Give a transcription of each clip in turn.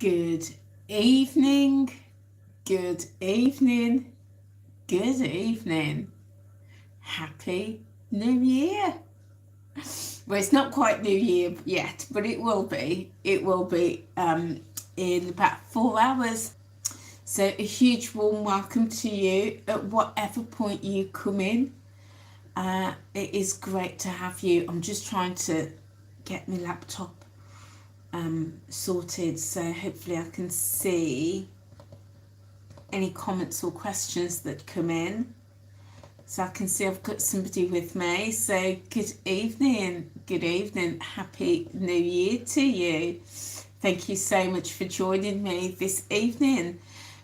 Good evening, good evening, good evening. Happy New Year. Well, it's not quite New Year yet, but it will be. It will be in about 4 hours. So a huge warm welcome to you at whatever point you come in. It is great to have you. I'm just trying to get my laptop sorted, so hopefully I can see any comments or questions that come in. So I can see I've got somebody with me. So good evening, happy New Year to you. Thank you so much for joining me this evening.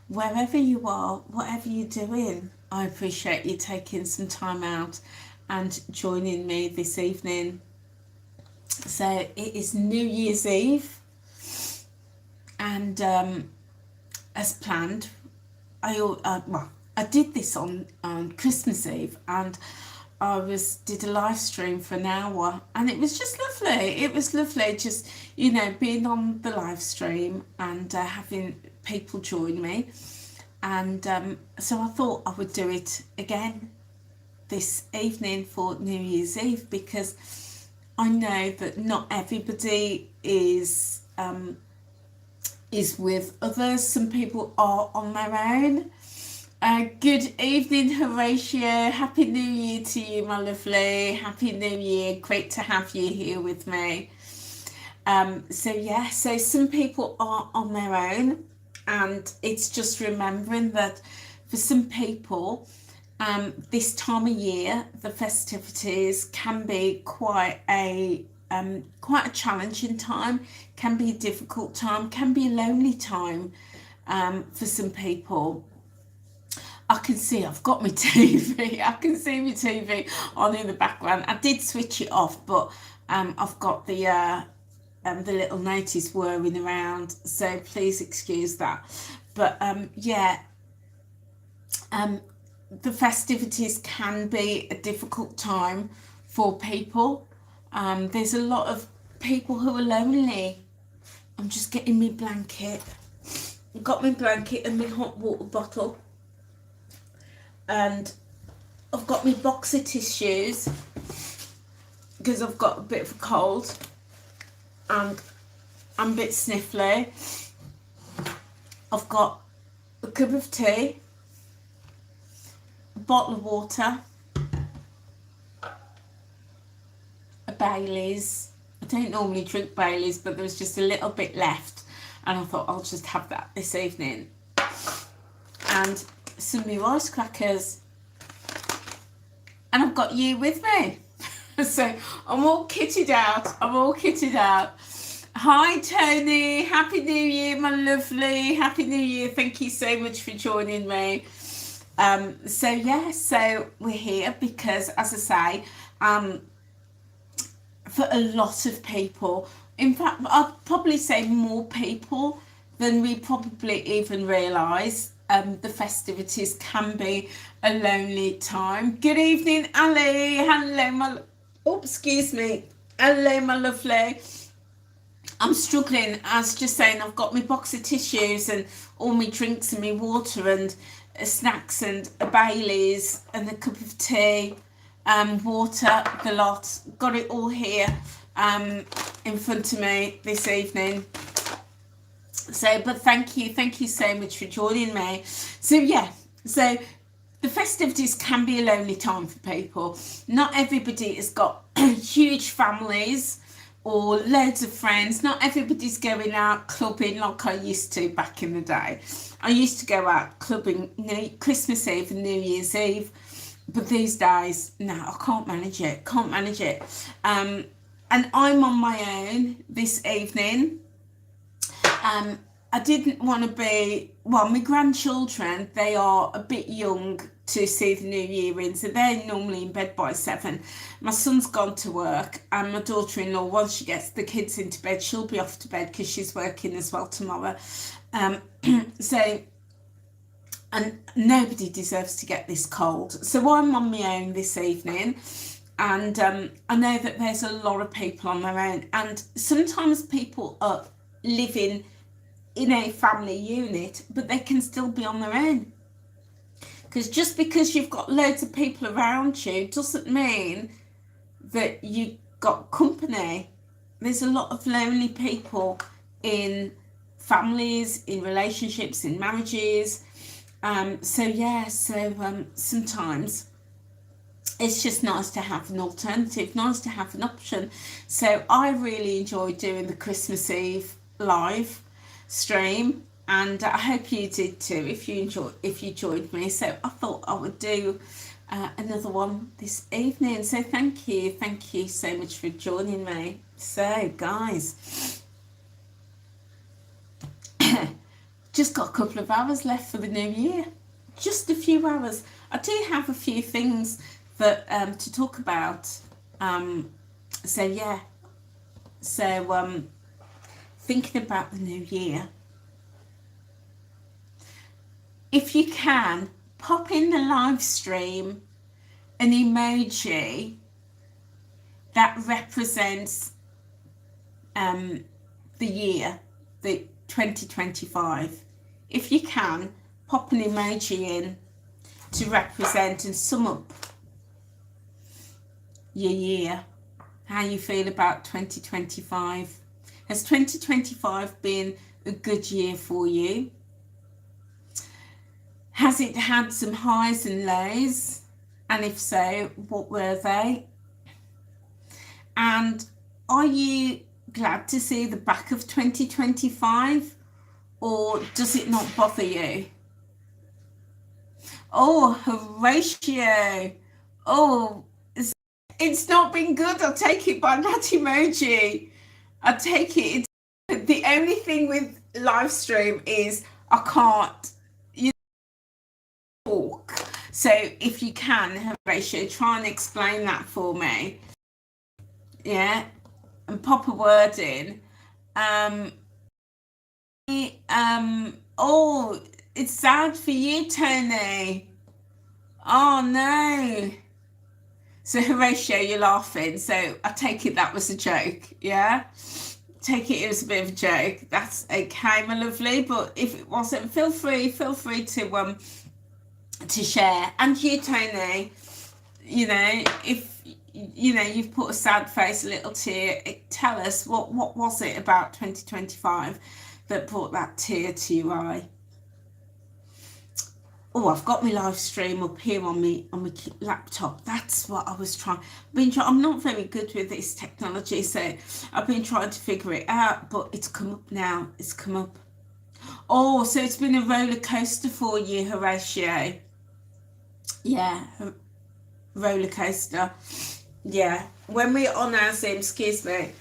Wherever you are, whatever you're doing, I appreciate you taking some time out and joining me this evening. So it is New Year's Eve, and as planned, I did this on Christmas Eve, and I did a live stream for an hour, and it was just lovely. It was lovely, just being on the live stream and having people join me, and so I thought I would do it again this evening for New Year's Eve, because I know that not everybody is with others. Some people are on their own. Good evening, Horatio. Happy New Year to you, my lovely. Happy New Year. Great to have you here with me. So some people are on their own, and it's just remembering that for some people, this time of year, the festivities can be quite a challenging time, can be a difficult time, can be a lonely time for some people. I can see I've got my TV. I can see my TV on in the background. I did switch it off, but I've got the little notice whirring around, so please excuse that. But the festivities can be a difficult time for people. There's a lot of people who are lonely. I'm just getting my blanket. I've got my blanket and my hot water bottle, and I've got my box of tissues because I've got a bit of a cold and I'm a bit sniffly. I've got a cup of tea, a bottle of water, a Baileys. I don't normally drink Baileys, but there was just a little bit left, and I thought I'll just have that this evening. And some new rice crackers, and I've got you with me. So I'm all kitted out. Hi Tony, happy New Year, my lovely. Happy New Year. Thank you so much for joining me. So we're here because, as I say, for a lot of people, in fact I'd probably say more people than we probably even realise, the festivities can be a lonely time. Good evening, Ali. Hello, hello, my lovely. I'm struggling. I was just saying, I've got my box of tissues and all my drinks and my water and snacks and a Baileys and a cup of tea, water, the lot. Got it all here in front of me this evening. So, but thank you so much for joining me. So the festivities can be a lonely time for people. Not everybody has got huge families or loads of friends. Not everybody's going out clubbing like I used to back in the day. I used to go out clubbing Christmas Eve and New Year's Eve, but these days, no, I can't manage it. And I'm on my own this evening. I didn't want to be, my grandchildren, they are a bit young to see the new year in, so they're normally in bed by 7. My son's gone to work, and my daughter-in-law, once she gets the kids into bed, she'll be off to bed because she's working as well tomorrow. And nobody deserves to get this cold. So I'm on my own this evening, and I know that there's a lot of people on their own, and sometimes people are living in a family unit, but they can still be on their own. Because just because you've got loads of people around you doesn't mean that you got company. There's a lot of lonely people in families, in relationships, in marriages. Sometimes it's just nice to have an alternative, nice to have an option. So I really enjoyed doing the Christmas Eve live stream, and I hope you did too if you joined me. So I thought I would do another one this evening. So thank you so much for joining me. So guys, just got a couple of hours left for the new year, just a few hours. I do have a few things that to talk about, thinking about the new year, if you can pop in the live stream an emoji that represents the year, the 2025. If you can, pop an emoji in to represent and sum up your year, how you feel about 2025. Has 2025 been a good year for you? Has it had some highs and lows? And if so, what were they? And are you glad to see the back of 2025, or does it not bother you? Oh, Horatio. Oh, it's not been good. I'll take it by that emoji. I'll take it. The only thing with live stream is I can't talk. So if you can, Horatio, try and explain that for me. Yeah, and pop a word in. Oh, it's sad for you, Tony. Oh no. So Horatio, you're laughing. So I take it that was a joke. Yeah, take it was a bit of a joke. That's okay, my lovely. But if it wasn't, feel free to share. And you, Tony, if you've put a sad face, a little tear, tell us what was it about 2025 that brought that tear to your eye. Oh, I've got my live stream up here on my laptop. That's what I was trying. I'm not very good with this technology, so I've been trying to figure it out, but it's come up now. It's come up. Oh, so it's been a roller coaster for you, Horatio. Yeah, roller coaster. Yeah, when we're on our Zoom, excuse me.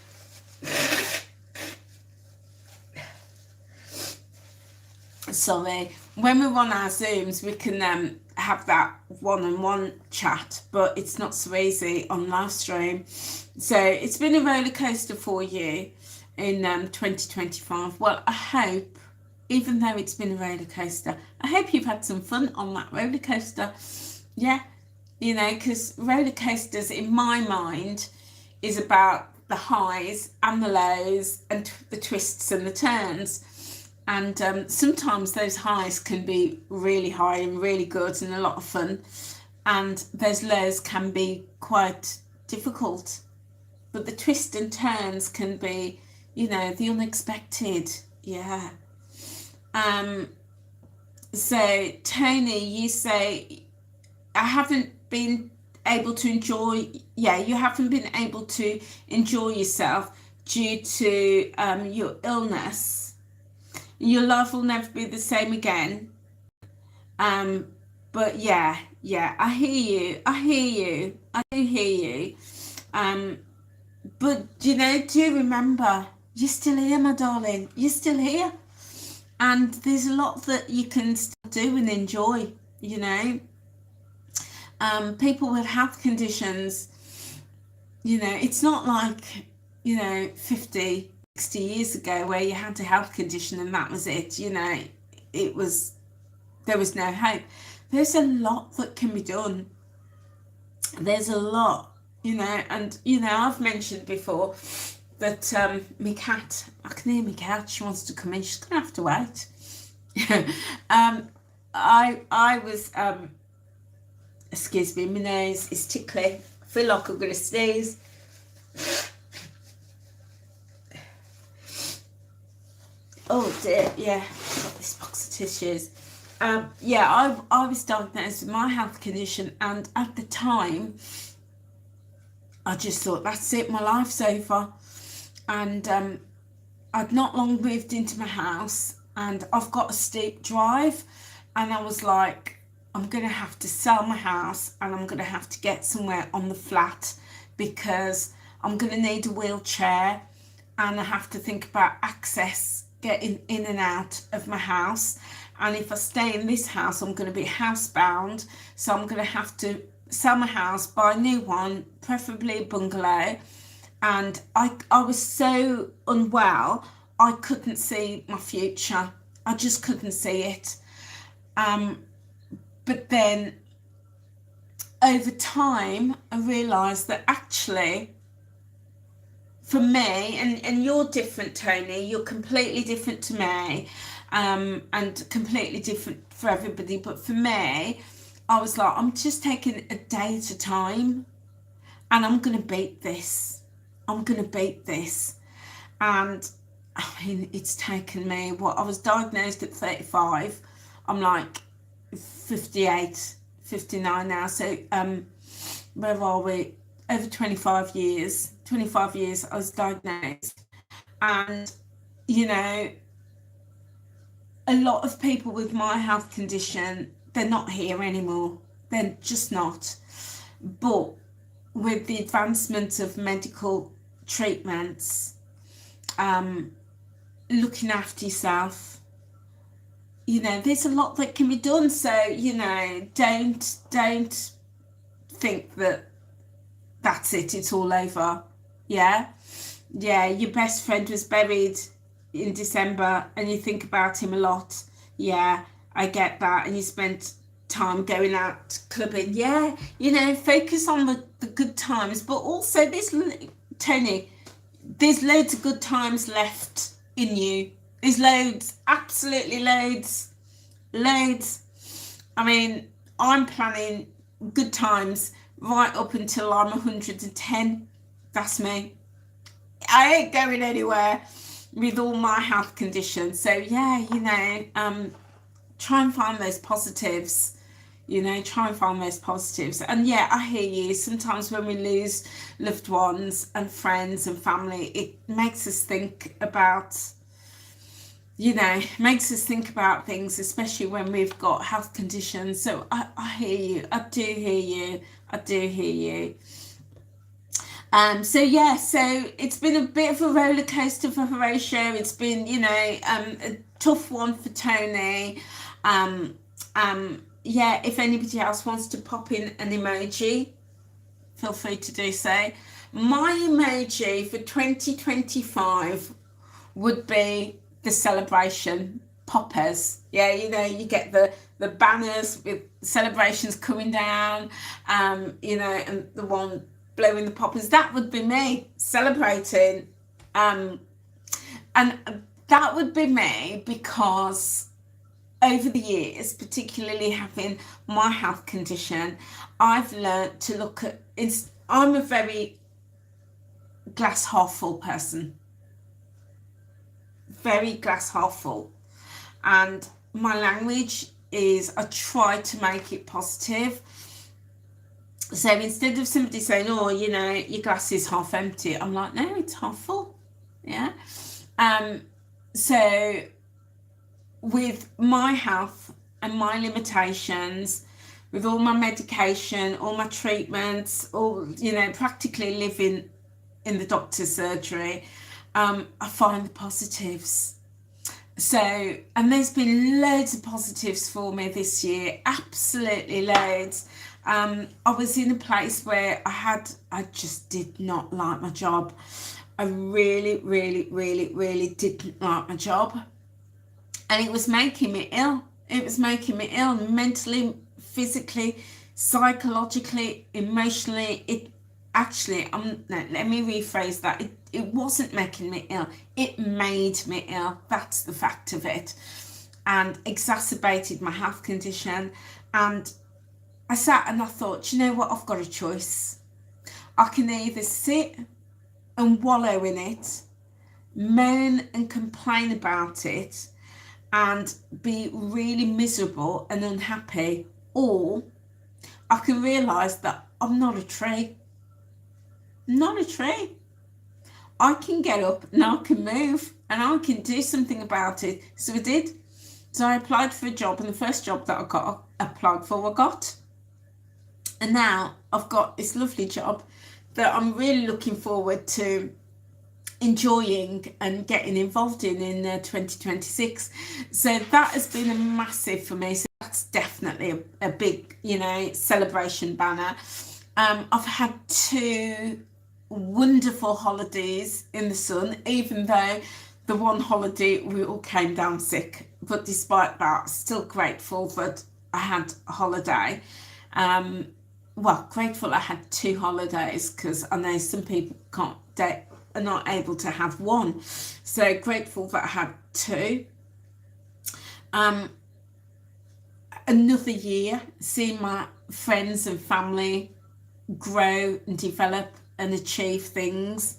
Sorry, when we're on our Zooms, we can have that one-on-one chat, but it's not so easy on live stream. So it's been a roller coaster for you in 2025. Well, I hope, even though it's been a roller coaster, I hope you've had some fun on that roller coaster. Yeah, because roller coasters, in my mind, is about the highs and the lows and the twists and the turns. And sometimes those highs can be really high and really good and a lot of fun. And those lows can be quite difficult. But the twists and turns can be, the unexpected. Yeah. So, Tony, you say, I haven't been able to enjoy, you haven't been able to enjoy yourself due to your illness. Your life will never be the same again. But I hear you. I do hear you. But do remember, you're still here, my darling. You're still here. And there's a lot that you can still do and enjoy, people with health conditions, it's not like, 50, 60 years ago where you had a health condition and that was it. There was no hope. There's a lot that can be done. There's a lot, and I've mentioned before But my cat, I can hear my cat. She wants to come in. She's gonna have to wait. I was excuse me. My nose is tickly. I feel like I'm gonna sneeze. Oh dear, yeah. Got this box of tissues. Yeah, I was diagnosed with my health condition, and at the time, I just thought, that's it, my life's over. And I'd not long moved into my house, and I've got a steep drive, and I was like, I'm going to have to sell my house, and I'm going to have to get somewhere on the flat, because I'm going to need a wheelchair, and I have to think about access, getting in and out of my house. And if I stay in this house, I'm going to be housebound, so I'm going to have to sell my house, buy a new one, preferably a bungalow. And I was so unwell, I couldn't see my future. I just couldn't see it. But then over time, I realised that actually, for me, and you're different, Tony, you're completely different to me, and completely different for everybody. But for me, I was like, I'm just taking a day at a time, and I'm going to beat this. I'm going to beat this. And I mean, it's taken me, I was diagnosed at 35. I'm like 58, 59 now. So where are we? Over 25 years. 25 years I was diagnosed. And, you know, a lot of people with my health condition, they're not here anymore. They're just not. But with the advancement of medical treatments, looking after yourself, you know, there's a lot that can be done. So, you know, don't think that that's it, it's all over. Yeah, your best friend was buried in December and you think about him a lot. Yeah, I get that. And you spent time going out clubbing. Yeah, you know, focus on the good times, but also this, Tony, there's loads of good times left in you. There's loads, absolutely loads. I mean, I'm planning good times right up until I'm 110. That's me. I ain't going anywhere with all my health conditions. So yeah, you know, try and find those positives. You know, try and find those positives. And yeah, I hear you. Sometimes when we lose loved ones and friends and family, it makes us think about, you know, makes us think about things, especially when we've got health conditions. So I hear you. I do hear you. So yeah, so it's been a bit of a roller coaster for Horatio. It's been, you know, a tough one for Tony. Yeah, if anybody else wants to pop in an emoji, feel free to do so. My emoji for 2025 would be the celebration poppers. Yeah, you know, you get the banners with celebrations coming down, you know, and the one blowing the poppers. That would be me celebrating. And that would be me because over the years, particularly having my health condition, I've learned to look at, I'm a very glass half full person. Very glass half full. And my language is, I try to make it positive. So instead of somebody saying, oh, you know, your glass is half empty, I'm like, no, it's half full. Yeah. So with my health and my limitations, with all my medication, all my treatments, all, you know, practically living in the doctor's surgery, I find the positives. So, and there's been loads of positives for me this year, absolutely loads. I was in a place where I just did not like my job. I really didn't like my job. And it was making me ill. It was making me ill mentally, physically, psychologically, emotionally. It actually, no, let me rephrase that. It wasn't making me ill. It made me ill. That's the fact of it. And exacerbated my health condition. And I sat and I thought, you know what? I've got a choice. I can either sit and wallow in it, moan and complain about it, and be really miserable and unhappy, or I can realise that I'm not a tree. Not a tree. I can get up and I can move and I can do something about it. So I did. So I applied for a job, and the first job that I applied for, I got. And now I've got this lovely job that I'm really looking forward to enjoying and getting involved in 2026. So that has been a massive for me. So that's definitely a big, celebration banner. I've had 2 wonderful holidays in the sun, even though the one holiday we all came down sick. But despite that, still grateful that I had a holiday. Grateful I had 2 holidays, because I know some people are not able to have one. So grateful that I had 2. Another year, seeing my friends and family grow and develop and achieve things.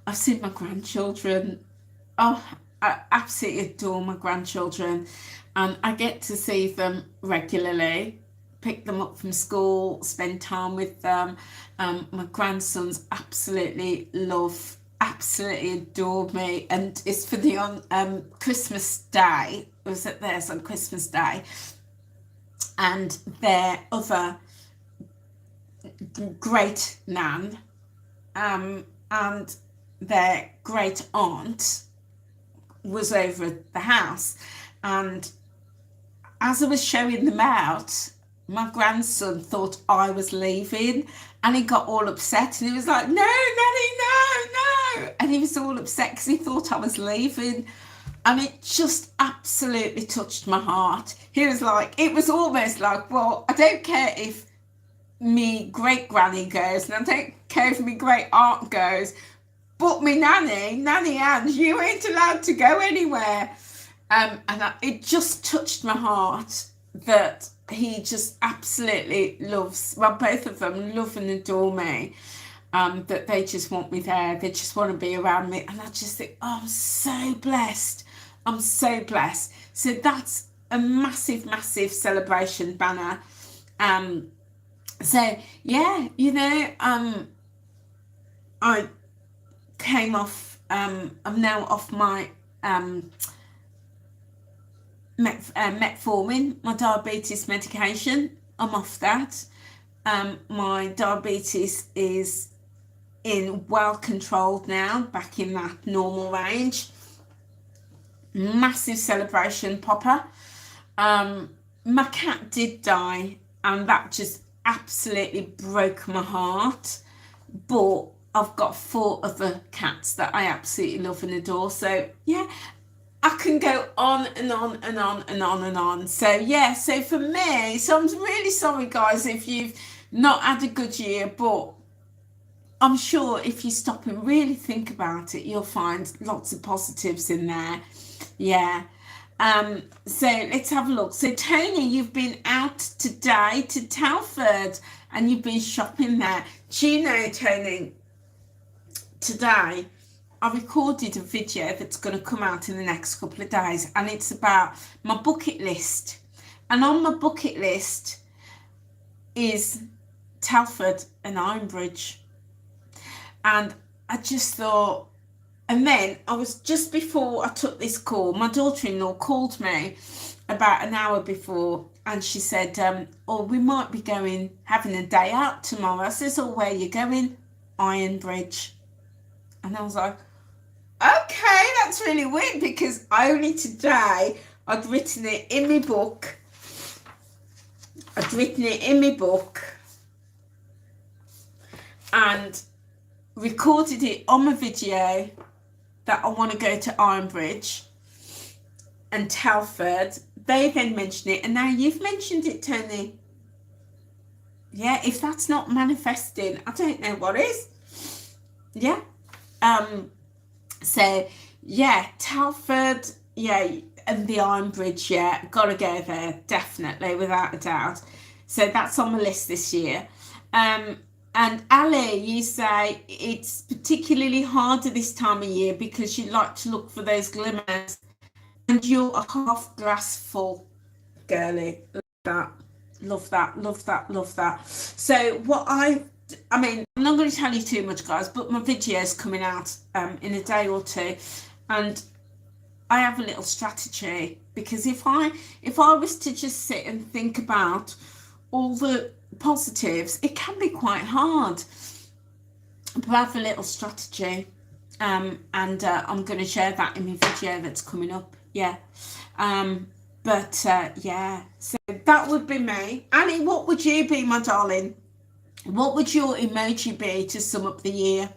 I've seen my grandchildren. Oh, I absolutely adore my grandchildren. I get to see them regularly, pick them up from school, spend time with them. My grandsons absolutely adore me, and it's for the Christmas Day. I was at theirs on Christmas Day, and their other great nan and their great aunt was over at the house, and as I was showing them out, my grandson thought I was leaving, and he got all upset, and he was like, "No, Nanny, no," and he was all upset because he thought I was leaving, and it just absolutely touched my heart. He was like, it was almost like, well, I don't care if me great granny goes, and I don't care if me great aunt goes, but me Nanny Anne, you ain't allowed to go anywhere. It just touched my heart that he just absolutely loves, well, both of them love and adore me, that they just want me there, they just want to be around me, and I just think, oh, I'm so blessed. So that's a massive celebration banner. So yeah, I came off, I'm now off my metformin, my diabetes medication. I'm off that. My diabetes is well controlled now, back in that normal range. Massive celebration, Popper. My cat did die, and that just absolutely broke my heart, but I've got 4 other cats that I absolutely love and adore. So yeah, I can go on and on and on and on and on. So yeah, so for me, so I'm really sorry guys if you've not had a good year, but I'm sure if you stop and really think about it, you'll find lots of positives in there. Yeah. So let's have a look. So Tony, you've been out today to Telford and you've been shopping there. Do you know, Tony, today I recorded a video that's going to come out in the next couple of days, and it's about my bucket list. And on my bucket list is Telford and Ironbridge. And I just thought, and then I was, just before I took this call, my daughter-in-law called me about an hour before, and she said, we might be having a day out tomorrow. I says, where are you going? Ironbridge. And I was like, okay, that's really weird, because only today I'd written it in my book. And recorded it on my video that I want to go to Ironbridge and Telford. They then mentioned it, and now you've mentioned it, Tony. Yeah, if that's not manifesting, I don't know what is. Yeah. So yeah, Telford, yeah, and the Ironbridge, yeah, gotta go there, definitely, without a doubt. So that's on the list this year. Um, and Ali, you say it's particularly harder this time of year because you like to look for those glimmers, and you're a half glass full girly. Love that. Love that. Love that. Love that. So what I mean, I'm not going to tell you too much, guys, but my video is coming out in a day or two, and I have a little strategy, because if I was to just sit and think about all the positives, it can be quite hard. But I have a little strategy, and I'm going to share that in my video that's coming up. Yeah. But yeah, so that would be me. Annie, what would you be, my darling? What would your emoji be to sum up the year?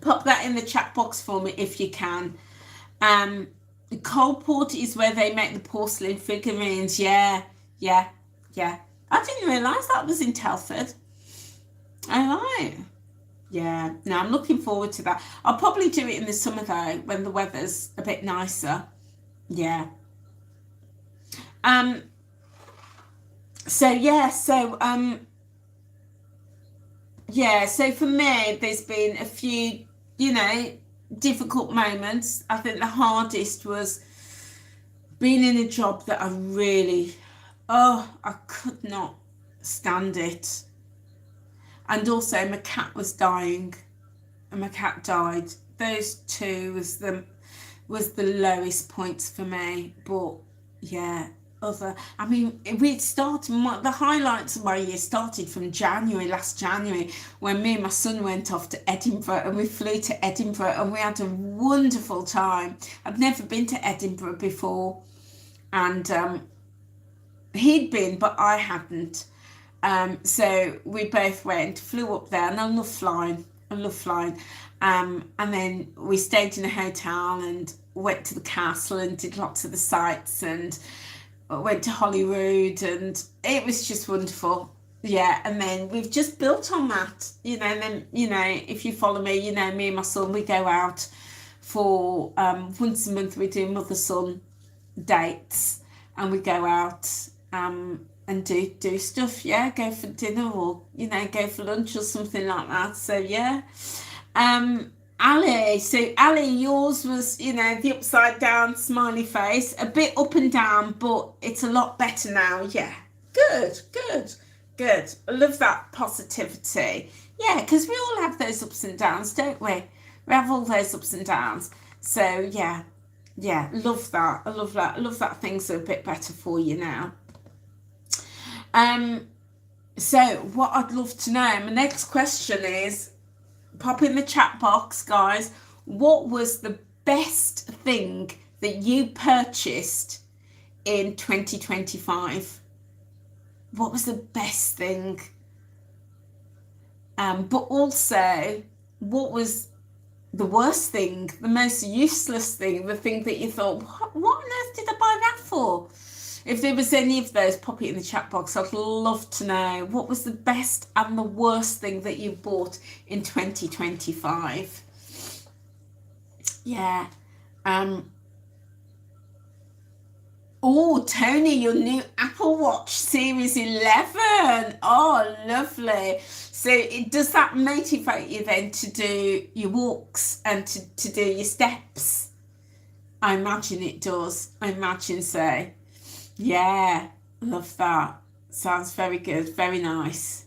Pop that in the chat box for me if you can. Coalport is where they make the porcelain figurines. Yeah, yeah, yeah. I didn't realise that was in Telford. All right. Yeah, no, I'm looking forward to that. I'll probably do it in the summer though, when the weather's a bit nicer. Yeah. So yeah, so for me, there's been a few, difficult moments. I think the hardest was being in a job that I could not stand it. And also my cat was dying, and my cat died. Those two was the lowest points for me. But yeah, the highlights of my year started from last January, when me and my son went off to Edinburgh, and we flew to Edinburgh, and we had a wonderful time. I'd never been to Edinburgh before, and he'd been, but I hadn't. So we both flew up there, and I love flying. And then we stayed in a hotel and went to the castle and did lots of the sights, and went to Holyrood, and it was just wonderful. Yeah, and then we've just built on that, and then, if you follow me, me and my son, we go out for, once a month we do mother-son dates, and we go out, and do stuff, yeah, go for dinner, or, go for lunch or something like that. So yeah. Ali, yours was, the upside down smiley face, a bit up and down, but it's a lot better now. Yeah, good. I love that positivity. Yeah, because we all have those ups and downs, don't we? We have all those ups and downs. So yeah, love that. I love that things are a bit better for you now. So what I'd love to know, my next question is, pop in the chat box, guys, what was the best thing that you purchased in 2025? What was the best thing? But also, what was the worst thing, the most useless thing, the thing that you thought, what on earth did I buy that for? If there was any of those, pop it in the chat box. I'd love to know what was the best and the worst thing that you bought in 2025. Yeah. Oh, Tony, your new Apple Watch Series 11. Oh, lovely. So does that motivate you then to do your walks and to do your steps? I imagine it does. I imagine so. Yeah, love that. Sounds very good, very nice.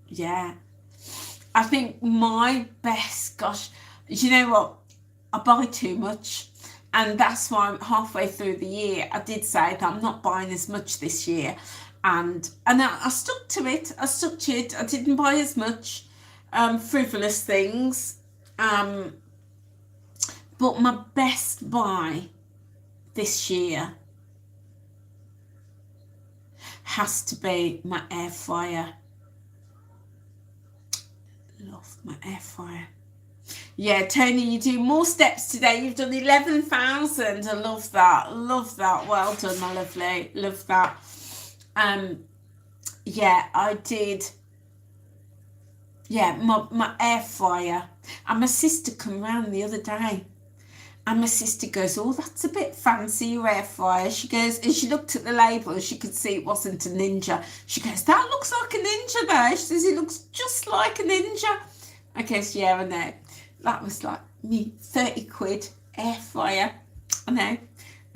Yeah. I think my best, gosh, you know what? I buy too much. And that's why halfway through the year, I did say that I'm not buying as much this year. And I stuck to it. I didn't buy as much frivolous things. But my best buy this year has to be my air fryer. Love my air fryer. Yeah, Tony, you do more steps today. You've done 11,000. I love that. Well done, my lovely. Love that. yeah, I did. Yeah, my air fryer. And my sister come round the other day. And my sister goes, oh, that's a bit fancy, your air fryer. She goes, and she looked at the label and she could see it wasn't a Ninja. She goes, that looks like a Ninja there. She says, it looks just like a Ninja. I guess, yeah, I know. That was like me, 30 quid air fryer. I know.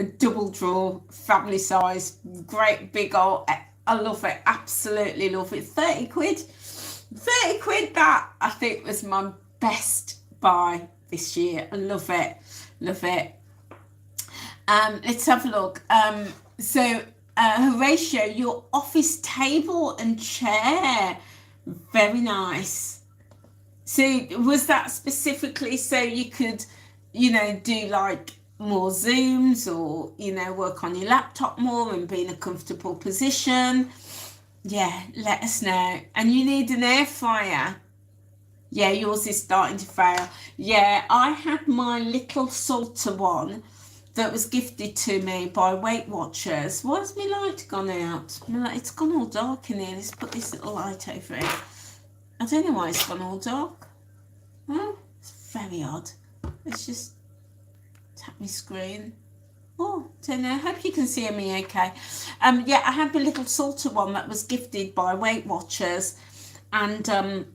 A double drawer, family size, great big old, I love it, absolutely love it. 30 quid. 30 quid, that I think was my best buy this year. I love it. Love it. Let's have a look. So Horatio, your office table and chair, very nice. So was that specifically so you could, do like more Zooms or, work on your laptop more and be in a comfortable position? Yeah, let us know. And you need an air fryer. Yeah, yours is starting to fail. Yeah, I had my little salter one that was gifted to me by Weight Watchers. Why has my light gone out? It's gone all dark in here. Let's put this little light over it. I don't know why it's gone all dark. Huh? It's very odd. Let's just tap my screen. Oh, don't know. Hope you can see me okay. Yeah, I had my little salter one that was gifted by Weight Watchers, and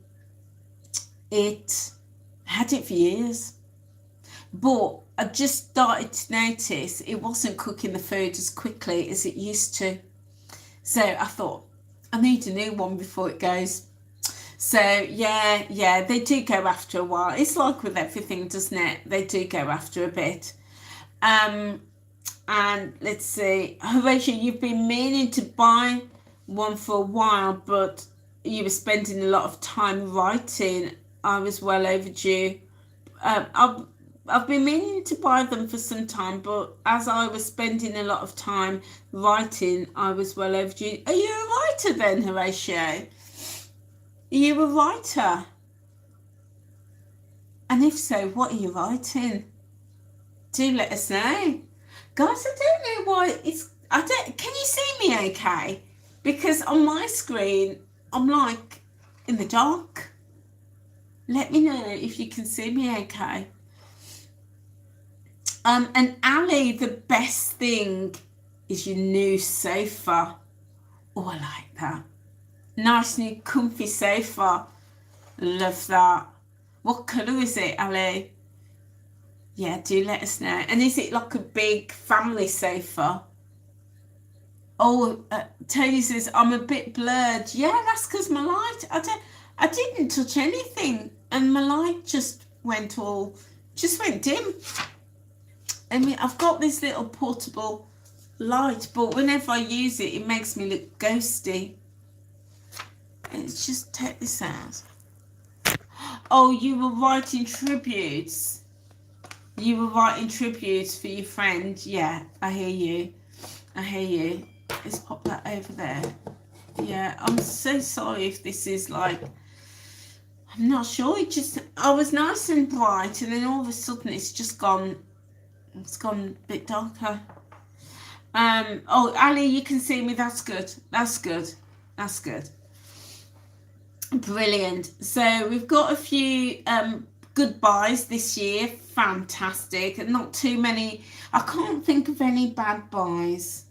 it had it for years, but I just started to notice it wasn't cooking the food as quickly as it used to. So I thought, I need a new one before it goes. So yeah, they do go after a while. It's like with everything, doesn't it? They do go after a bit. And let's see, Horatio, you've been meaning to buy one for a while, but you were spending a lot of time writing. I was well overdue. I've been meaning to buy them for some time, but as I was spending a lot of time writing, I was well overdue. Are you a writer then, Horatio? Are you a writer? And if so, what are you writing? Do let us know. Guys, I don't know why can you see me okay? Because on my screen, I'm like in the dark. Let me know if you can see me okay. And Ali, the best thing is your new sofa. Oh, I like that. Nice new comfy sofa. Love that. What colour is it, Ali? Yeah, do let us know. And is it like a big family sofa? Oh, Tony says, I'm a bit blurred. Yeah, that's because my light, I didn't touch anything and my light just went dim. I mean, I've got this little portable light, but whenever I use it, it makes me look ghosty. Let's just take this out. Oh, you were writing tributes. You were writing tributes for your friend. Yeah, I hear you. Let's pop that over there. Yeah, I'm so sorry if this is like, I'm not sure. I was nice and bright, and then all of a sudden it's gone a bit darker. Oh, Ali, you can see me. That's good. Brilliant. So we've got a few goodbyes this year. Fantastic. And not too many. I can't think of any bad buys.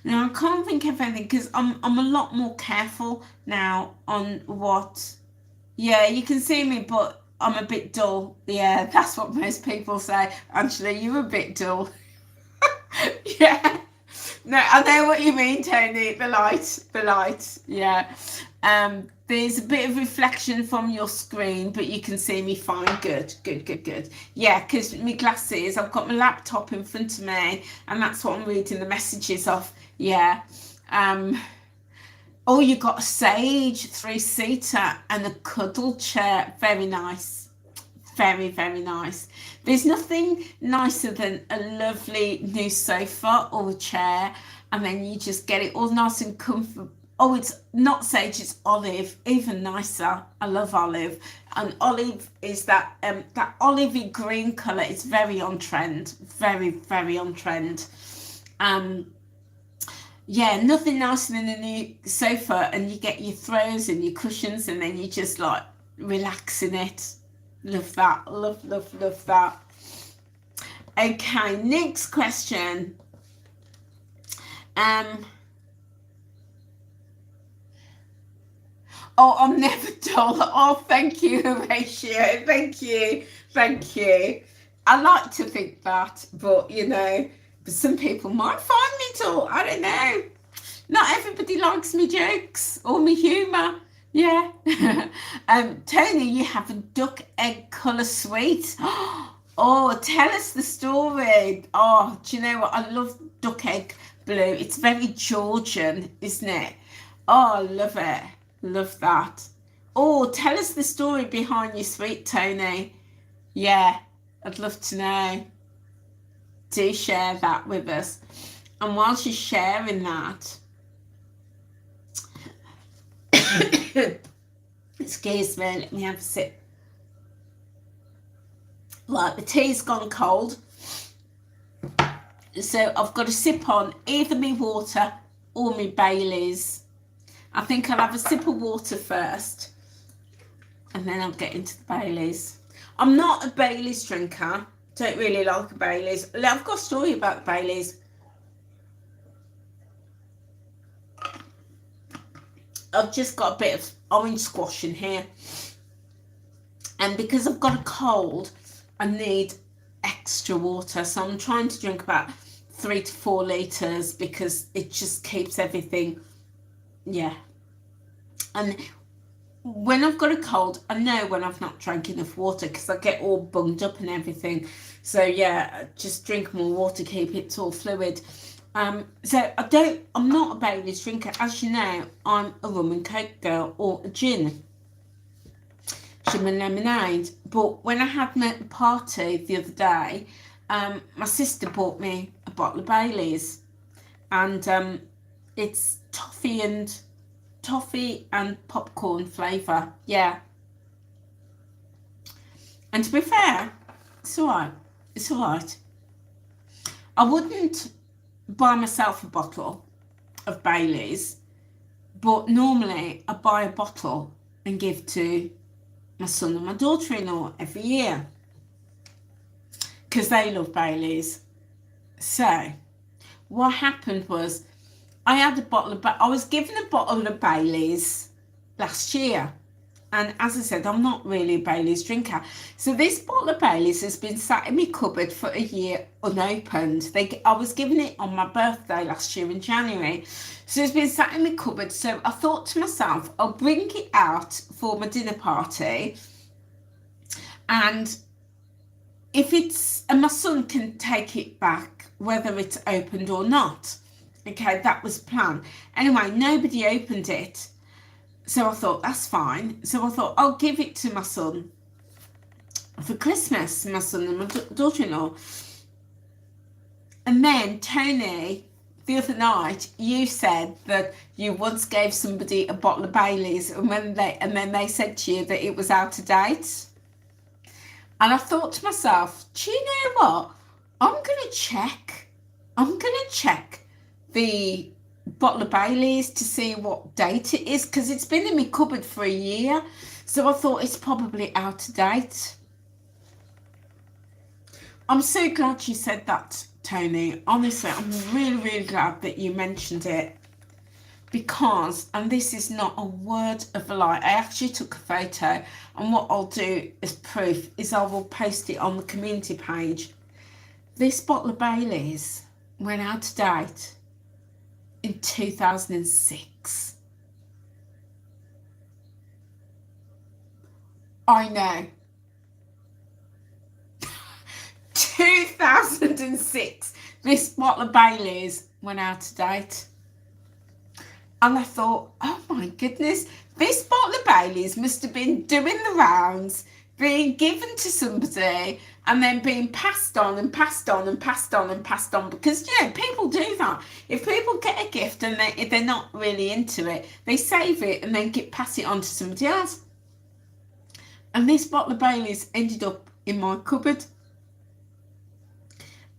Now, I can't think of anything because I'm a lot more careful now on what. Yeah, you can see me, but I'm a bit dull. Yeah, that's what most people say. Angela, you're a bit dull. Yeah. No, I know what you mean, Tony. The light. Yeah. There's a bit of reflection from your screen, but you can see me fine. Good. Yeah, because my glasses, I've got my laptop in front of me, and that's what I'm reading the messages of. Yeah. Oh, you got a Sage 3-seater and a cuddle chair. Very nice. Very, very nice. There's nothing nicer than a lovely new sofa or a chair, and then you just get it all nice and comfortable. Oh, it's not Sage, it's olive. Even nicer. I love olive. And olive is that olivey green colour. It's very on trend. Very, very on trend. Yeah, nothing nicer than a new sofa, and you get your throws and your cushions, and then you just like relax in it. Love that. Love that. Okay, next question. Um, oh, I'm never dull. Oh, thank you, Horatio. Thank you. I like to think that, but but some people might find me dull. I don't know. Not everybody likes me jokes or me humour. Yeah. Tony, you have a duck egg colour sweet. Oh, tell us the story. Oh, do you know what? I love duck egg blue. It's very Georgian, isn't it? Oh, I love it. Love that. Oh, tell us the story behind your sweet, Tony. Yeah, I'd love to know. Do share that with us. And while she's sharing that, excuse me, let me have a sip. Right, the tea's gone cold, so I've got to sip on either me water or me Baileys. I think I'll have a sip of water first, and then I'll get into the Baileys. I'm not a Baileys drinker. Don't really like a Baileys. I've got a story about the Baileys. I've just got a bit of orange squash in here, and because I've got a cold, I need extra water, so I'm trying to drink about 3 to 4 litres because it just keeps everything, yeah. And when I've got a cold, I know when I've not drank enough water because I get all bunged up and everything. So yeah, just drink more water, keep it all fluid. So I'm not a Baileys drinker. As you know, I'm a rum and coke girl, or a gin and lemonade. But when I had my party the other day, my sister bought me a bottle of Baileys, and it's toffee and popcorn flavour. Yeah. And to be fair, it's alright. It's alright. I wouldn't buy myself a bottle of Baileys, but normally I buy a bottle and give to my son and my daughter-in-law every year because they love Baileys. So what happened was I was given a bottle of Baileys last year, and as I said, I'm not really a Baileys drinker. So this bottle of Baileys has been sat in my cupboard for a year unopened. I was given it on my birthday last year in January. So it's been sat in my cupboard. So I thought to myself, I'll bring it out for my dinner party. And and my son can take it back, whether it's opened or not. Okay, that was the plan. Anyway, nobody opened it. So I thought, that's fine. So I thought, I'll give it to my son for Christmas, my son and my daughter-in-law. And then, Tony, the other night, you said that you once gave somebody a bottle of Baileys, and then they said to you that it was out of date. And I thought to myself, do you know what? I'm going to check the bottle of Baileys to see what date it is, because it's been in my cupboard for a year. So I thought it's probably out of date. I'm so glad you said that, Tony. Honestly, I'm really, really glad that you mentioned it. Because, and this is not a word of a lie, I actually took a photo, and what I'll do as proof is I will post it on the community page. This bottle of Baileys went out of date in 2006. I know. 2006. This bottle of Baileys went out of date. And I thought, oh my goodness, this bottle of Baileys must have been doing the rounds, being given to somebody, and then being passed on and passed on and passed on and passed on. Because, people do that. If people get a gift and they're not really into it, they save it and then pass it on to somebody else. And this bottle of Baileys ended up in my cupboard.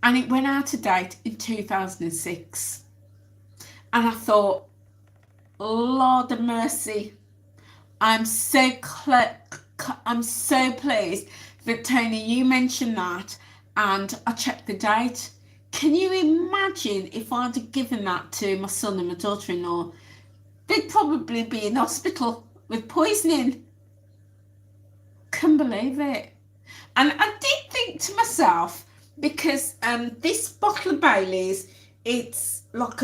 And it went out of date in 2006. And I thought, Lord of mercy, I'm so I'm so pleased that Tony, you mentioned that, and I checked the date. Can you imagine if I'd have given that to my son and my daughter-in-law? They'd probably be in hospital with poisoning. Couldn't believe it. And I did think to myself, because this bottle of Bailey's, it's like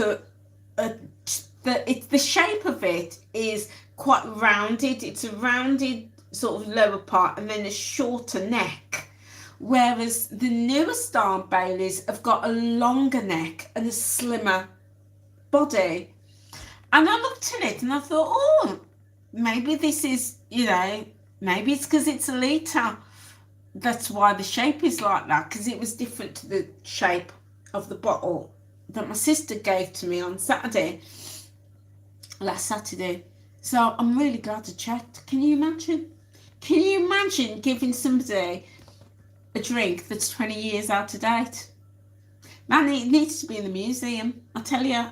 the shape of it is quite rounded. It's a rounded sort of lower part and then a shorter neck. Whereas the newer style Baileys have got a longer neck and a slimmer body. And I looked at it and I thought, oh, maybe this is, maybe it's because it's a litre. That's why the shape is like that, because it was different to the shape of the bottle that my sister gave to me on last Saturday. So I'm really glad I checked. Can you imagine? Can you imagine giving somebody a drink that's 20 years out of date? Man, it needs to be in the museum. I tell you.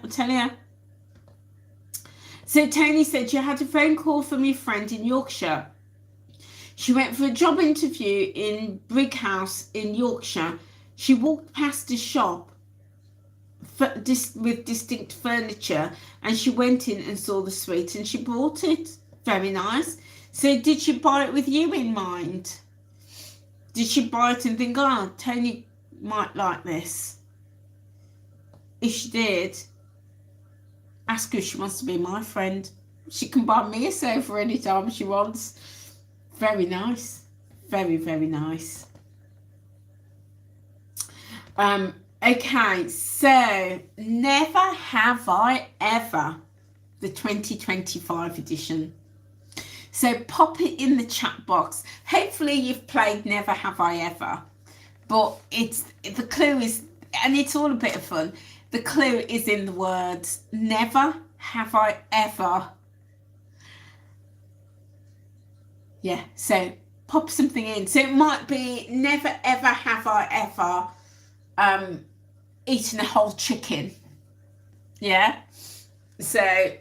So Tony said, you had a phone call from your friend in Yorkshire. She went for a job interview in Bruges in Yorkshire. She walked past a shop with distinct furniture, and she went in and saw the suite and she bought it. Very nice. So did she buy it with you in mind? Did she buy it and think, oh, Tony might like this? If she did, ask her if she wants to be my friend. She can buy me a sofa anytime she wants. Very nice. Very, very nice. Okay, so Never Have I Ever, the 2025 edition. So pop it in the chat box. Hopefully you've played Never Have I Ever, but the clue is, and it's all a bit of fun, the clue is in the words never have I ever. Yeah, so pop something in. So it might be never ever have I ever eaten a whole chicken. Yeah, so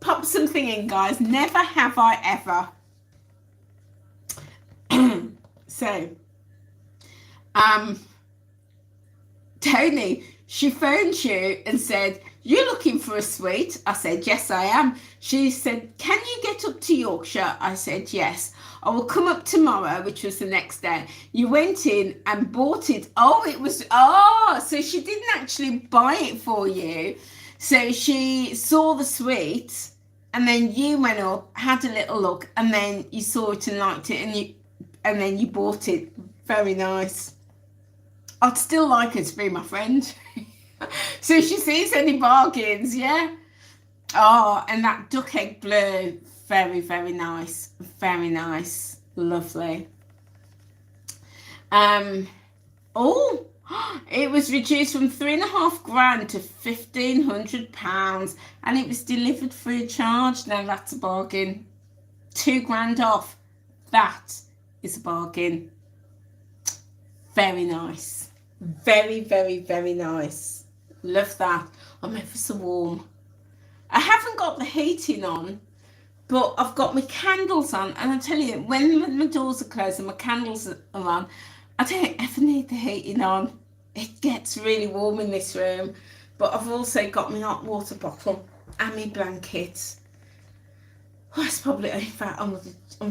pop something in, guys. Never have I ever. So Tony, she phoned you and said, you're looking for a suite? I said, yes, I am. She said, can you get up to Yorkshire? I said, yes. I will come up tomorrow, which was the next day. You went in and bought it. So she didn't actually buy it for you. So she saw the suite and then you went up, had a little look, and then you saw it and liked it, and then you bought it. Very nice. I'd still like her to be my friend. So she sees any bargains, yeah? Oh, and that duck egg blue. Very, very nice. Very nice. Lovely. It was reduced from £3,500 to £1,500, and it was delivered free of charge. Now that's a bargain. £2,000 off. That is a bargain. Very nice. Very, very, very nice. Love that. I'm ever so warm. I haven't got the heating on, but I've got my candles on, and I tell you, when my doors are closed and my candles are on, I don't ever need the heating on. It gets really warm in this room. But I've also got my hot water bottle and my blankets. It's probably, in fact, I'm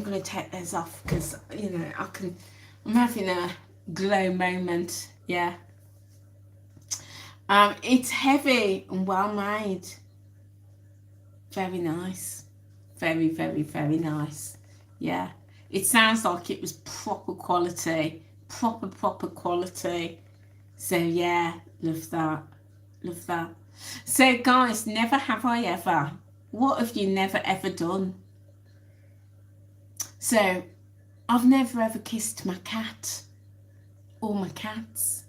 going to take those off because, I'm having a glow moment. Yeah. It's heavy and well made. Very nice. Very, very, very nice. Yeah. It sounds like it was proper quality. Proper quality. So yeah, love that. Love that. So guys, never have I ever. What have you never ever done? So I've never ever kissed my cat or my cats.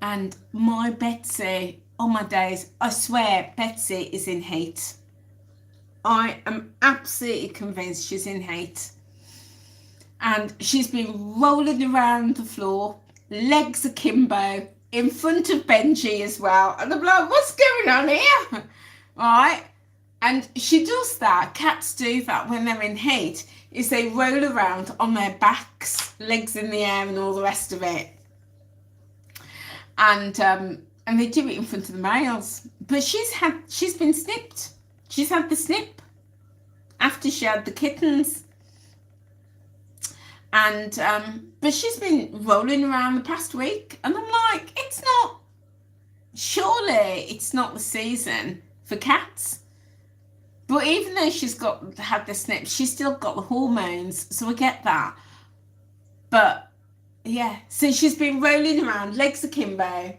And my Betsy, on my days, I swear Betsy is in hate. I am absolutely convinced she's in hate. And she's been rolling around the floor, legs akimbo, in front of Benji as well. And I'm like, what's going on here? Right? And she does that. Cats do that when they're in heat, is they roll around on their backs, legs in the air and all the rest of it. And they do it in front of the males. But she's been snipped. She's had the snip after she had the kittens. And but she's been rolling around the past week, and I'm like, surely it's not the season for cats. But even though she's had the snip, she's still got the hormones, so I get that. But yeah, so she's been rolling around, legs akimbo,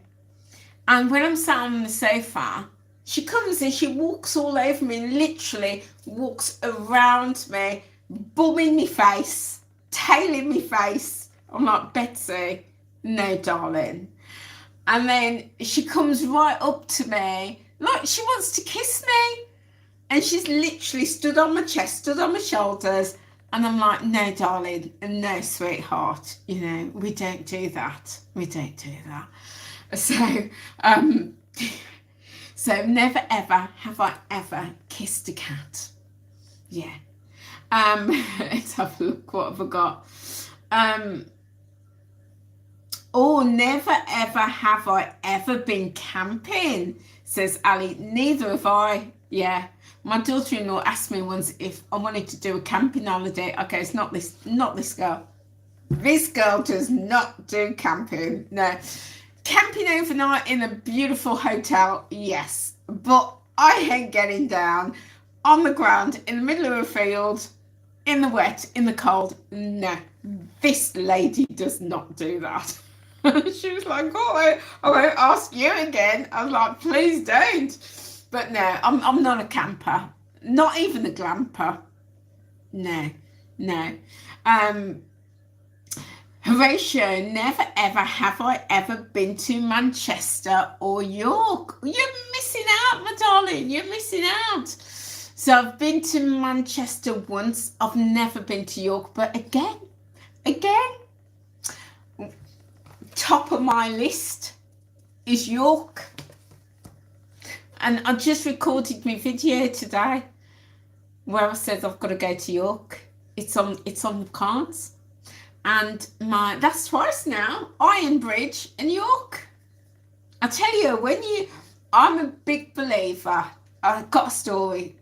and when I'm sat on the sofa, she comes and she walks all over me, and literally walks around me, bum in my face, tail in my face. I'm like, Betsy, no, darling. And then she comes right up to me, like she wants to kiss me. And she's literally stood on my chest, stood on my shoulders. And I'm like, no, darling, and no, sweetheart. You know, we don't do that. We don't do that. So, so never ever have I ever kissed a cat. Yeah. Let's have a look. What have I got? Never ever have I ever been camping, says Ali. Neither have I. Yeah. My daughter-in-law asked me once if I wanted to do a camping holiday. Okay, it's not this girl. This girl does not do camping. No. Camping overnight in a beautiful hotel, yes. But I hate getting down on the ground in the middle of a field, in the wet, in the cold. No. This lady does not do that. She was like, I won't ask you again. I was like, please don't. But no, I'm not a camper. Not even a glamper. No. Horatio, never ever have I ever been to Manchester or York. You're missing out, my darling. You're missing out. So I've been to Manchester once. I've never been to York. But again, top of my list is York. And I just recorded my video today where I said I've got to go to York. It's on the cards. And that's twice now, Ironbridge and York. I tell you, I'm a big believer. I've got a story.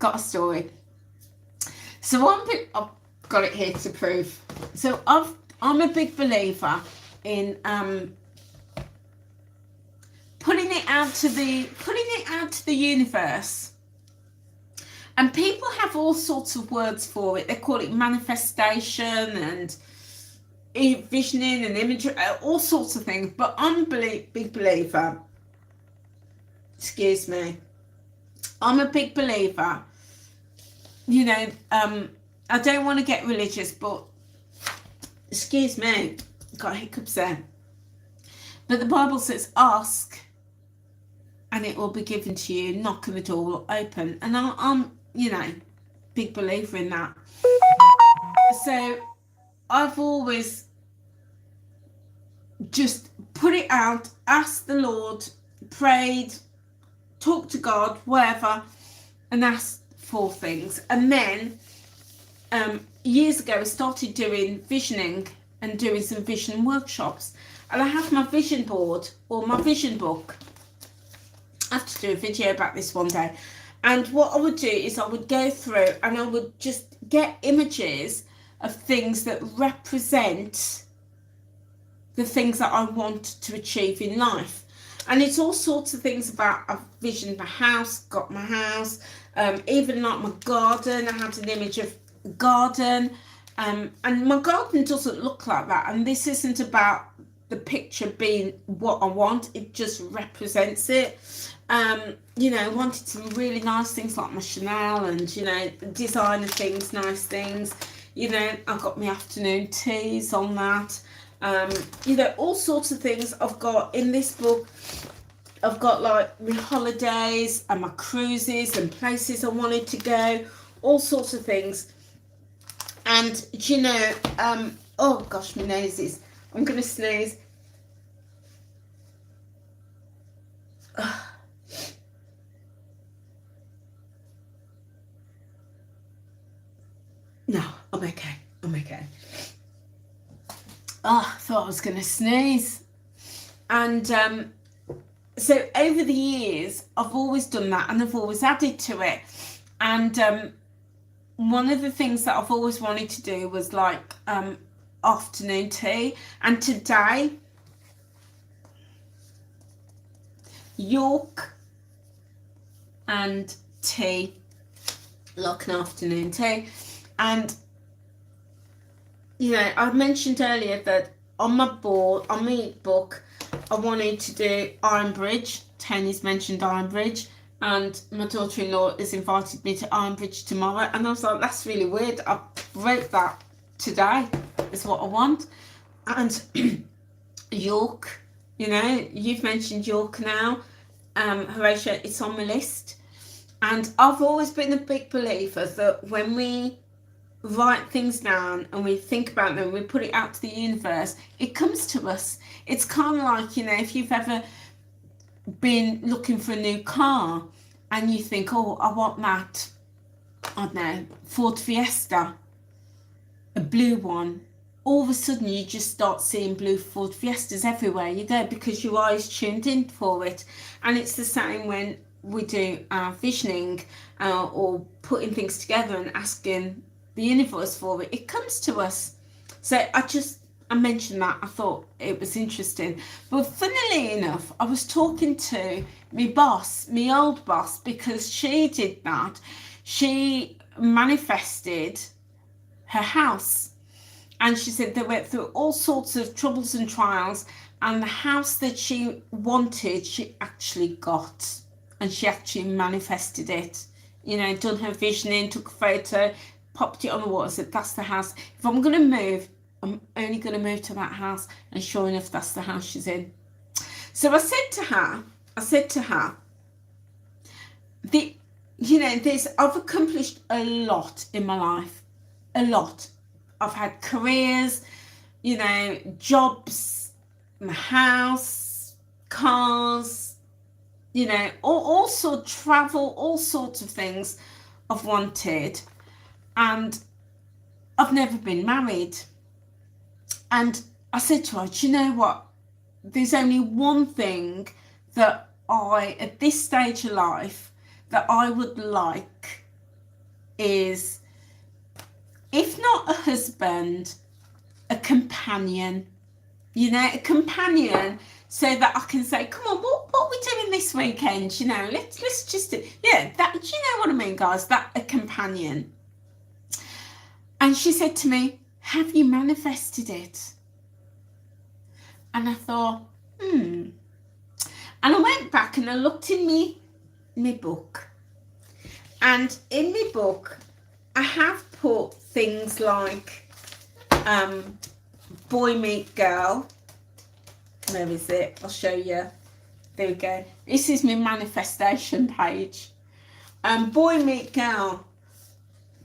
So I've got it here to prove. So I'm a big believer in putting it out to the universe. And people have all sorts of words for it. They call it manifestation and visioning and imagery, all sorts of things. But I'm a big believer. Excuse me. I'm a big believer. You know, I don't want to get religious, but excuse me, got hiccups there. But the Bible says, ask and it will be given to you. Knock and the door will open. And I'm big believer in that. So I've always just put it out, asked the Lord, prayed, talked to God, whatever, and asked for things. And then years ago I started doing visioning and doing some vision workshops. And I have my vision board or my vision book. I have to do a video about this one day. And what I would do is I would go through and I would just get images of things that represent the things that I want to achieve in life. And it's all sorts of things about, I've visioned my house, got my house, even like my garden. I had an image of a garden. And my garden doesn't look like that. And this isn't about the picture being what I want. It just represents it. I wanted some really nice things like my Chanel and, designer things, nice things. I've got my afternoon teas on that. All sorts of things I've got in this book. I've got like my holidays and my cruises and places I wanted to go, all sorts of things. And oh gosh, my nose is, I'm going to sneeze. No, I'm okay. I'm okay. Oh, I thought I was going to sneeze. And so over the years, I've always done that, and I've always added to it. And one of the things that I've always wanted to do was like afternoon tea. And today, York and tea, like an afternoon tea. And you know, I mentioned earlier that on my board, on my book, I wanted to do Ironbridge. Tony's mentioned Ironbridge, and my daughter-in-law has invited me to Ironbridge tomorrow. And I was like, that's really weird. I wrote that today is what I want. And York, you know, you've mentioned York now. Horatio, it's on my list. And I've always been a big believer that when we write things down and we think about them, we put it out to the universe, it comes to us. It's kind of like, you know, if you've ever been looking for a new car and you think, oh, I want that, I don't know, Ford Fiesta, a blue one. All of a sudden you just start seeing blue Ford Fiestas everywhere you go because your eyes tuned in for it. And it's the same when we do our visioning or putting things together and asking the universe for it. It comes to us. So I mentioned that. I thought it was interesting. But funnily enough, I was talking to my boss, my old boss, because she did that. She manifested her house. And she said they went through all sorts of troubles and trials. And the house that she wanted, she actually got. And she actually manifested it. You know, done her visioning, took a photo, popped it on the wall and said, that's the house. If I'm going to move, I'm only going to move to that house. And sure enough, that's the house she's in. So I said to her, I've accomplished a lot in my life. A lot. I've had careers, you know, jobs, my house, cars, you know, all sorts of travel, all sorts of things I've wanted. And I've never been married. And I said to her, do you know what? There's only one thing that at this stage of life, that I would like is, if not a husband, a companion. You know, a companion so that I can say, come on, what are we doing this weekend? You know, let's just do, yeah, that, do you know what I mean, guys? That a companion. And she said to me, have you manifested it? And I thought, And I went back and I looked in my book. And in my book, I have put things like boy meet girl. Where is it? I'll show you. There we go. This is my manifestation page. Boy meet girl.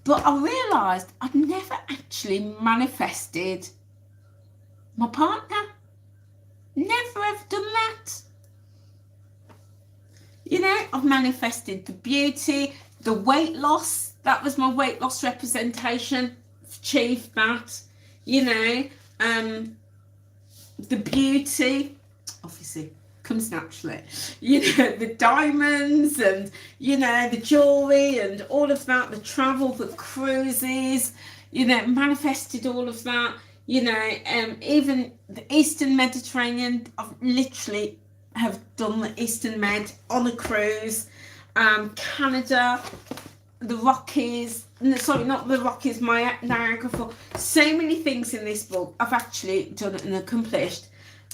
But I realised I'd never actually manifested my partner. Never ever done that. You know, I've manifested the beauty, the weight loss. That was my weight loss representation. Achieved that. You know, the beauty, obviously, comes naturally. You know, the diamonds and, you know, the jewellery and all of that, the travel, the cruises, you know, manifested all of that. You know, even the Eastern Mediterranean, I've literally have done the Eastern Med on a cruise. Canada, the Rockies, sorry, not the Rockies, Niagara Falls. So many things in this book I've actually done and accomplished.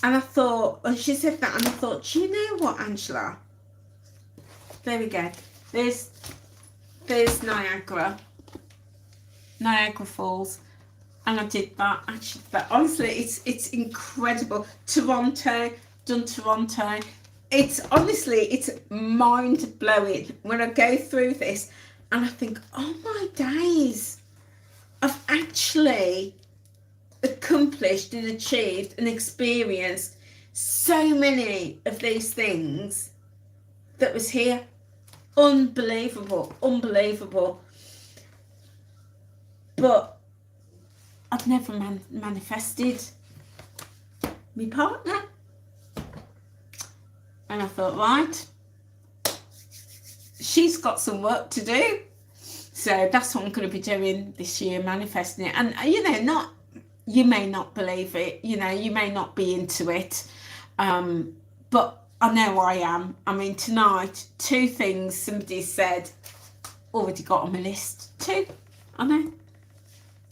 And I thought, and she said that, and I thought, do you know what, Angela? There we go. There's Niagara Falls. And I did that, actually. But honestly, it's incredible. Toronto, done Toronto. It's mind-blowing when I go through this and I think, oh my days, I've actually accomplished and achieved and experienced so many of these things that was here. Unbelievable. but I've never manifested my partner. And I thought, right, she's got some work to do. So that's what I'm going to be doing this year, manifesting it. And, you know, you may not believe it, you know, you may not be into it. But I know I am. I mean, tonight, 2 things somebody said already got on my list. 2, I know.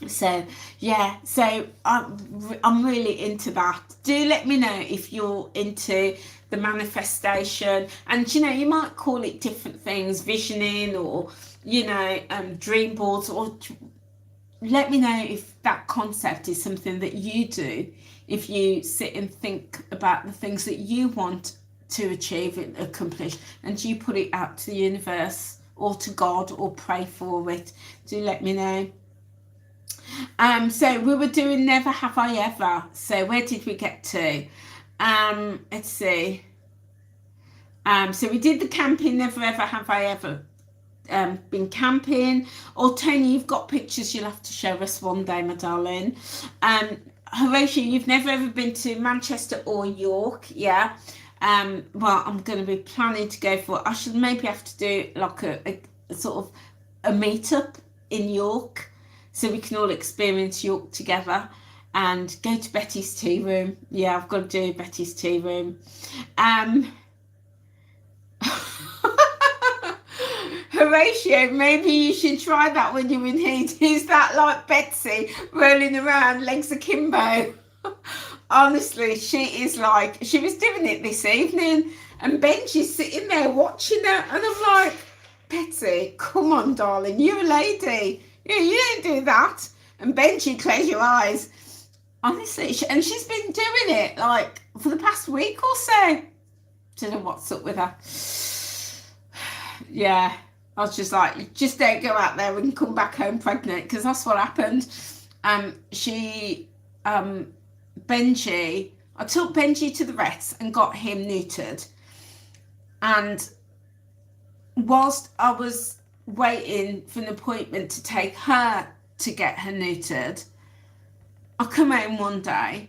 So yeah, so I'm really into that. Do let me know if you're into the manifestation, and you know, you might call it different things, visioning, or you know, dream boards, or let me know if that concept is something that you do, if you sit and think about the things that you want to achieve and accomplish, and you put it out to the universe or to God or pray for it. Do let me know. So we were doing Never Have I Ever. So where did we get to? Let's see. So we did the camping, Never Ever Have I Ever been camping. Or Tony, you've got pictures you'll have to show us one day, my darling. Horatio, you've never ever been to Manchester or York, yeah? Well, I'm going to be planning to go for, I should maybe have to do like a sort of a meetup in York, so we can all experience York together and go to Betty's tea room. Yeah, I've got to do Betty's tea room. Horatio, maybe you should try that when you're in heat. Is that like Betsy rolling around, legs akimbo? Honestly, she is like, she was doing it this evening, and Benji's sitting there watching her, and I'm like, Betsy, come on, darling, you're a lady. Yeah, you don't do that. And Benji, close your eyes. Honestly, and she's been doing it like for the past week or so. Don't know what's up with her. Yeah, I was just like, just don't go out there and come back home pregnant, because that's what happened. Benji, I took Benji to the vets and got him neutered. And whilst I was waiting for an appointment to take her to get her neutered, I come home one day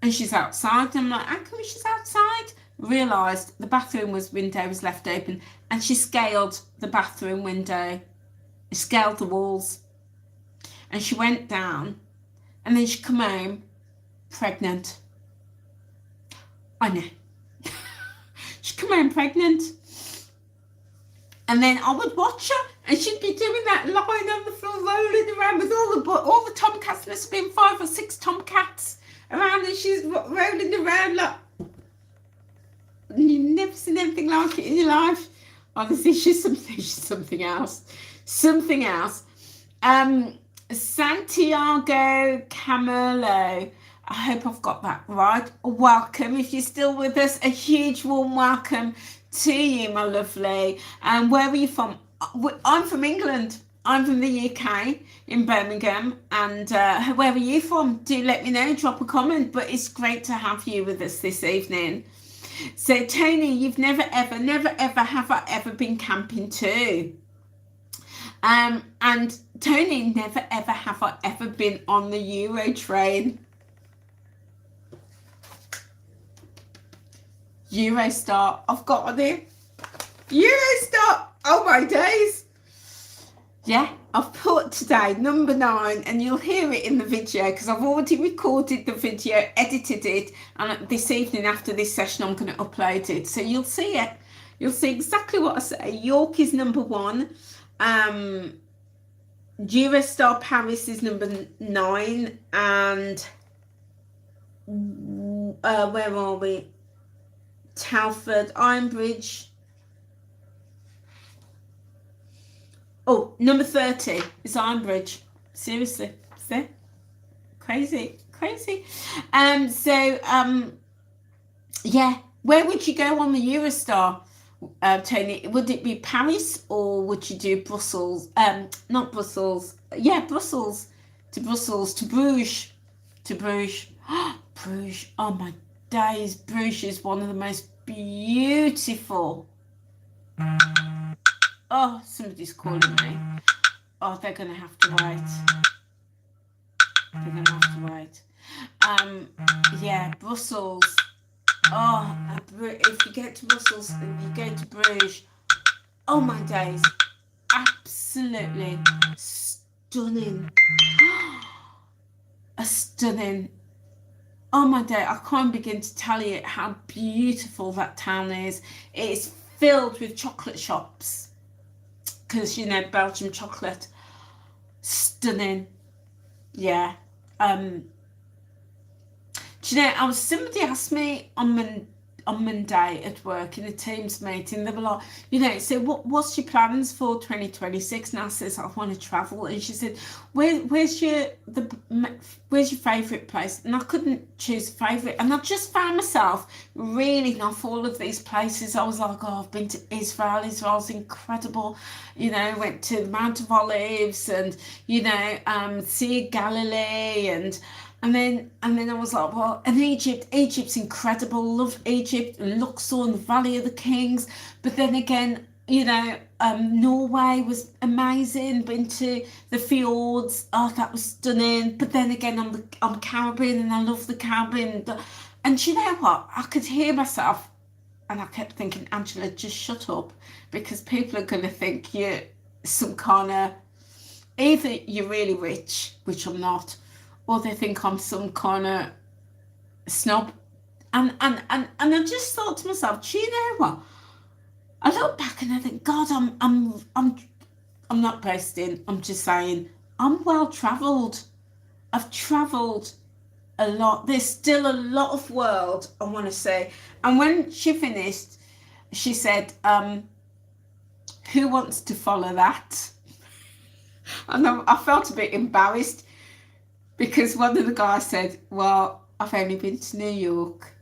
and she's outside. I'm like, how come she's outside? Realised the bathroom window was left open, and she scaled the bathroom window, scaled the walls, and she went down, and then she come home pregnant. I know. She come home pregnant. And then I would watch her, and she'd be doing that, lying on the floor, rolling around with all the tomcats. There's been 5 or 6 tomcats around, and she's rolling around like you've never seen anything like it in your life. Honestly, she's something else. Something else. Santiago Camelo. I hope I've got that right. Welcome. If you're still with us, a huge warm welcome to you, my lovely. And where are you from? I'm from England. I'm from the UK, in Birmingham. And where are you from? Do let me know. Drop a comment. But it's great to have you with us this evening. So, Tony, you've never, ever have I ever been camping too. And Tony, never, ever have I ever been on the Euro train. Eurostar, I've got on there. Eurostar, oh my days. Yeah, I've put today number 9, and you'll hear it in the video because I've already recorded the video, edited it, and this evening after this session I'm going to upload it. So you'll see it. You'll see exactly what I say. York is number 1. Eurostar Paris is number 9, and where are we? Telford, Ironbridge. Oh, number 30 is Ironbridge. Seriously, see? Crazy. Yeah. Where would you go on the Eurostar, Tony? Would it be Paris, or would you do Brussels? Not Brussels. Yeah, Brussels. To Bruges. Bruges. Oh my days. Bruges is one of the most beautiful. Oh, somebody's calling me. Oh, they're going to have to wait. They're going to have to wait. Yeah, Brussels. Oh, if you get to Brussels and you go to Bruges, oh my days, absolutely stunning. Stunning. Oh my day, I can't begin to tell you how beautiful that town is. It's filled with chocolate shops because, you know, Belgian chocolate. Stunning. Yeah. Do you know, somebody asked me on Monday at work in a Teams meeting, they were like, you know, so what's your plans for 2026? And I says, I want to travel. And she said, where's your favourite place? And I couldn't choose a favourite. And I just found myself reeling off all of these places. I was like, oh, I've been to Israel. Israel's incredible. You know, went to the Mount of Olives and, you know, Sea of Galilee and then I was like, well, and Egypt's incredible. Love Egypt, Luxor and the Valley of the Kings. But then again, you know, Norway was amazing. Been to the fjords. Oh, that was stunning. But then again, I'm Caribbean and I love the Caribbean. And you know what? I could hear myself, and I kept thinking, Angela, just shut up, because people are going to think you're some kind of, either you're really rich, which I'm not, or they think I'm some kind of snob. And I just thought to myself, do you know what? I look back and I think, God, I'm not boasting. I'm just saying I'm well travelled. I've travelled a lot. There's still a lot of world I want to say. And when she finished, she said, who wants to follow that? And I felt a bit embarrassed, because one of the guys said, well, I've only been to New York.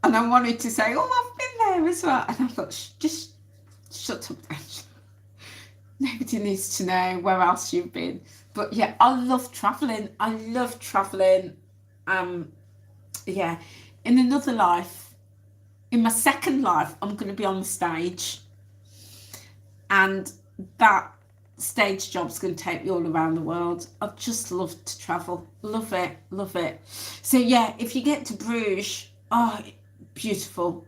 And I wanted to say, oh, I've been there as well. And I thought, just shut up, Angela. Nobody needs to know where else you've been. But yeah, I love travelling. Yeah, in another life, in my second life, I'm going to be on the stage. And that stage job's going to take me all around the world. I've just loved to travel. Love it. So yeah, if you get to Bruges, oh, beautiful.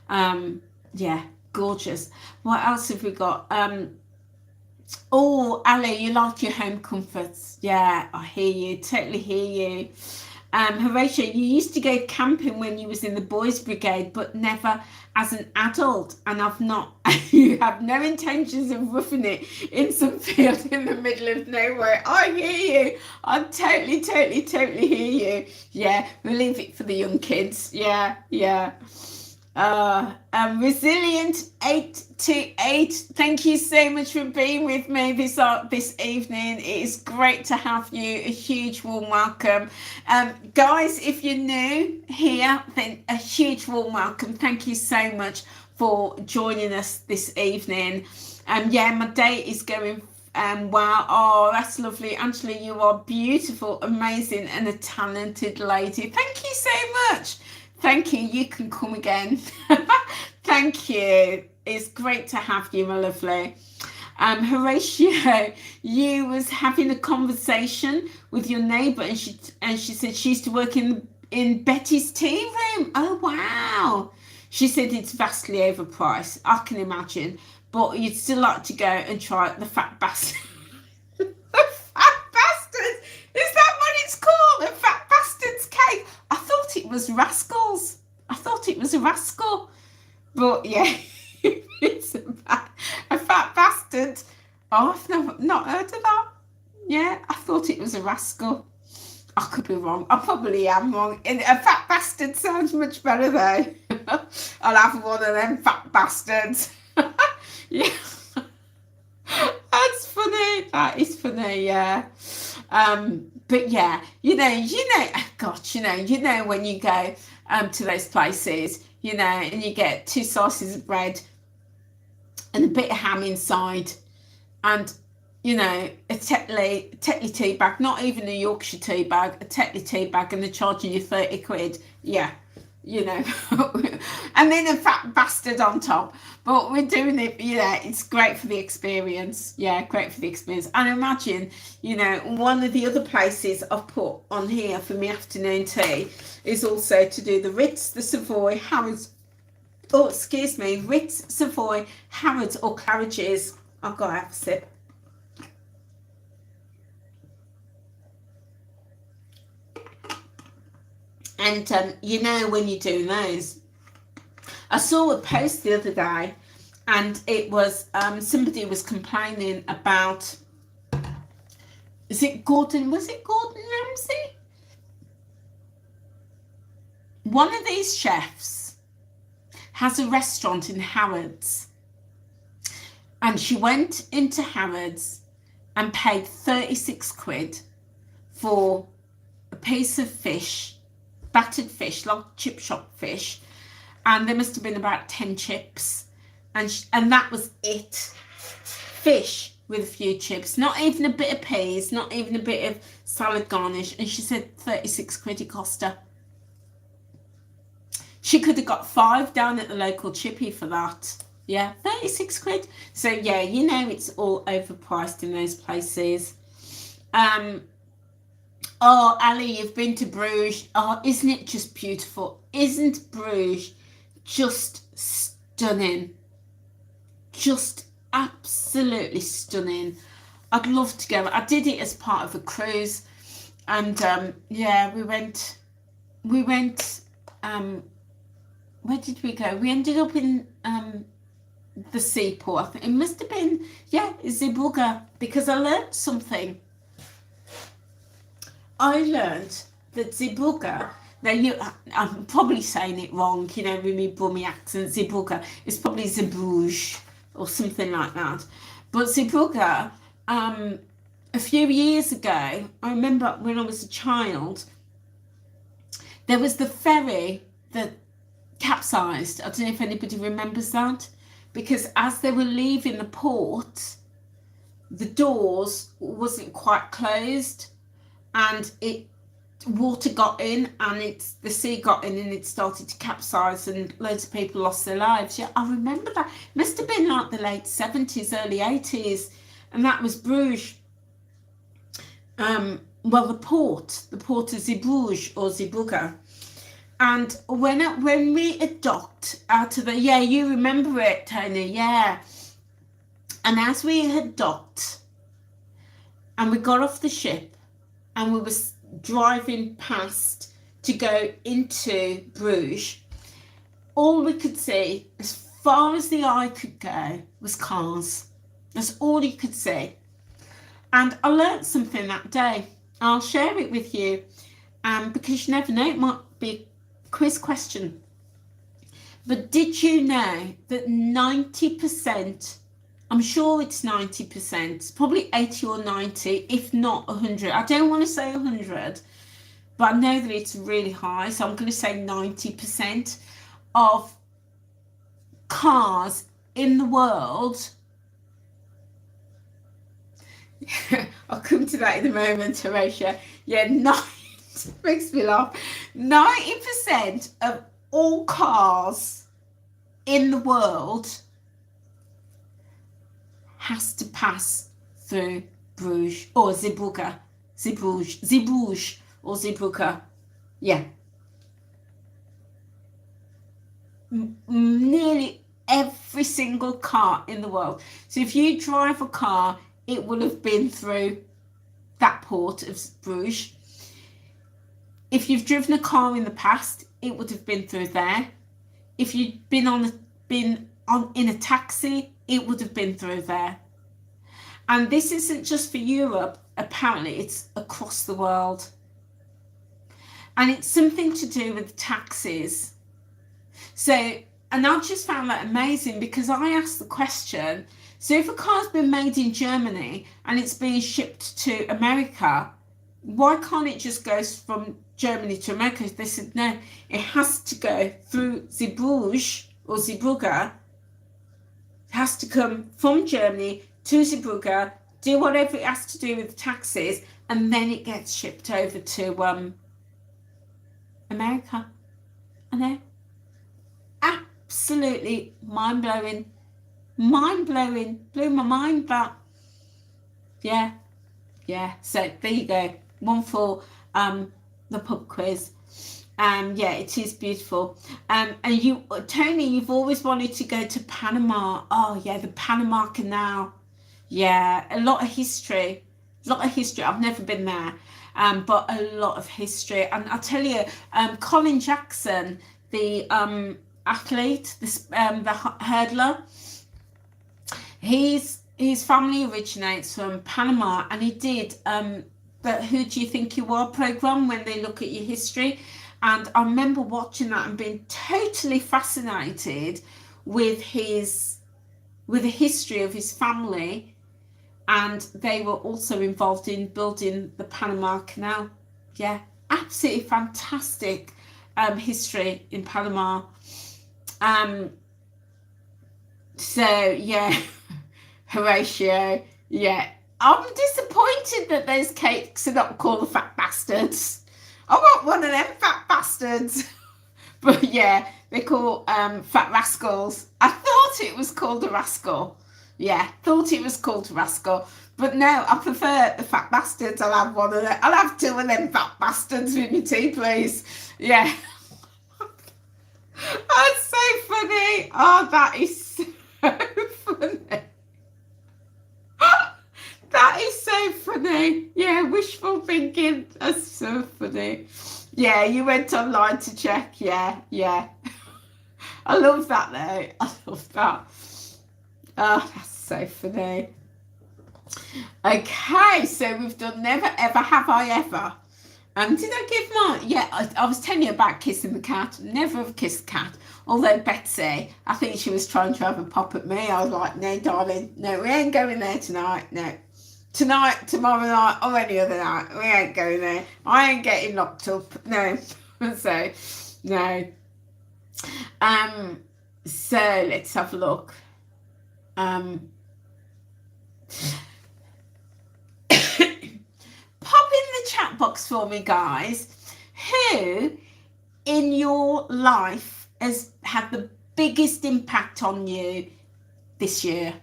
Yeah, gorgeous. What else have we got? Oh, Ali, you like your home comforts. Yeah, I hear you. Totally hear you. Horatio, you used to go camping when you was in the boys' brigade, but never as an adult, and I've not. You have no intentions of roughing it in some field in the middle of nowhere. I hear you. I totally hear you. Yeah, we'll leave it for the young kids. Yeah. Resilient 828, thank you so much for being with me this evening. It is great to have you. A huge warm welcome. Guys, if you're new here, then a huge warm welcome. Thank you so much for joining us this evening. Yeah, my day is going wow. Oh, that's lovely. Angela, you are beautiful, amazing, and a talented lady. Thank you so much. Thank you. You can come again. Thank you. It's great to have you, my lovely. Horatio, you was having a conversation with your neighbour, and she said she used to work in Betty's tea room. Oh wow. She said it's vastly overpriced. I can imagine, but you'd still like to go and try the Fat Bastard. The Fat Bastard. Is that what it's called? The Fat Bastard's cake. I thought it was Rascals. I thought it was a rascal. But yeah, it's a fat bastard. Oh, I've not heard of that. Yeah, I thought it was a rascal. I could be wrong. I probably am wrong. A fat bastard sounds much better though. I'll have one of them fat bastards. Yeah. That's funny. That is funny, yeah. But yeah, you know, gosh, you know when you go to those places, you know, and you get 2 slices of bread and a bit of ham inside, and you know, a Tetley tea bag, not even a Yorkshire tea bag, a Tetley tea bag, and they're charging you 30 quid. Yeah, you know, and then a fat bastard on top. But we're doing it, yeah, it's great for the experience. Yeah, great for the experience. And imagine, you know, one of the other places I've put on here for my afternoon tea is also to do the Ritz, the Savoy, Harrods, oh, excuse me, Ritz, Savoy, Harrods or Claridge's. I've got to have a sip. And you know, when you're doing those, I saw a post the other day, and it was somebody was complaining about, was it Gordon Ramsay? One of these chefs has a restaurant in Harrods, and she went into Harrods and paid 36 quid for a piece of fish, battered fish, like chip shop fish, and there must have been about 10 chips, and that was it. Fish with a few chips, not even a bit of peas, not even a bit of salad garnish, and she said 36 quid it cost her. She could have got 5 down at the local chippy for that. Yeah, 36 quid. So yeah, you know, it's all overpriced in those places. Oh, Ali, you've been to Bruges. Oh, isn't it just beautiful? Isn't Bruges just stunning? Just absolutely stunning. I'd love to go. I did it as part of a cruise, and yeah, we went. Where did we go? We ended up in the seaport. I think it must have been, yeah, Zeebrugge, because I learned something. I learned that Zeebrugge, now I'm probably saying it wrong, you know, with my Brummy accent. Zeebrugge is probably Zeebrugge or something like that. But Zeebrugge, a few years ago, I remember when I was a child, there was the ferry that capsized. I don't know if anybody remembers that, because as they were leaving the port, the doors wasn't quite closed, and water got in, and the sea got in, and it started to capsize, and loads of people lost their lives. Yeah, I remember that. It must have been like the late 70s, early 80s, and that was Bruges. Well, the port of Zeebrugge or Zeebrugge. And when we had docked out of the, yeah, you remember it, Tony, yeah. And as we had docked, and we got off the ship, and we were driving past to go into Bruges, all we could see, as far as the eye could go, was cars. That's all you could see. And I learnt something that day. I'll share it with you, because you never know, it might be a quiz question. But did you know that 90%, I'm sure it's 90%, it's probably 80 or 90, if not 100. I don't want to say 100, but I know that it's really high, so I'm going to say 90% of cars in the world, I'll come to that in a moment, Horatia. Yeah, makes me laugh. 90% of all cars in the world has to pass through Bruges or Zeebrugge. Zeebrugge or Zeebrugge. Yeah. Nearly every single car in the world. So if you drive a car, it will have been through that port of Bruges. If you've driven a car in the past, it would have been through there. If you'd been in a taxi, it would have been through there. And this isn't just for Europe, apparently it's across the world. And it's something to do with taxes. So, and I just found that amazing, because I asked the question, so if a car's been made in Germany and it's being shipped to America, why can't it just go from Germany to America? They said, no, it has to go through Zeebrugge or Zeebrugge. It has to come from Germany to Zeebrugge, do whatever it has to do with taxes, and then it gets shipped over to America. I know. Absolutely mind-blowing. Mind-blowing. Blew my mind, but yeah. So there you go. One for the pub quiz. Yeah, it is beautiful. And you, Tony, you've always wanted to go to Panama. Oh yeah, the Panama Canal. Yeah, a lot of history. I've never been there, but a lot of history. And I'll tell you, Colin Jackson, the athlete, the hurdler, his family originates from Panama, and he did the Who Do You Think You Are program when they look at your history. And I remember watching that and being totally fascinated with the history of his family, and they were also involved in building the Panama Canal. Yeah, absolutely fantastic history in Panama. So yeah, Horatio, yeah. I'm disappointed that those cakes are not called the Fat Bastards. I want one of them fat bastards. But yeah, they call Fat Rascals. I thought it was called a rascal. Yeah, thought it was called a rascal. But no, I prefer the Fat Bastards. I'll have one of them. I'll have two of them fat bastards with me tea, please. Yeah. That's so funny. Oh, that is so funny. That is so funny. Yeah, wishful thinking. That's so funny. Yeah, you went online to check. Yeah. I love that though. I love that. Oh, that's so funny. Okay, so we've done Never Ever Have I Ever. Did I give my... Yeah, I was telling you about kissing the cat. Never have kissed a cat. Although Betsy, I think she was trying to have a pop at me. I was like, no, darling. No, we ain't going there tonight. No. Tonight, tomorrow night, or any other night. We ain't going there. I ain't getting locked up. No. So, no. So, let's have a look. Pop in the chat box for me, guys. Who in your life has had the biggest impact on you this year?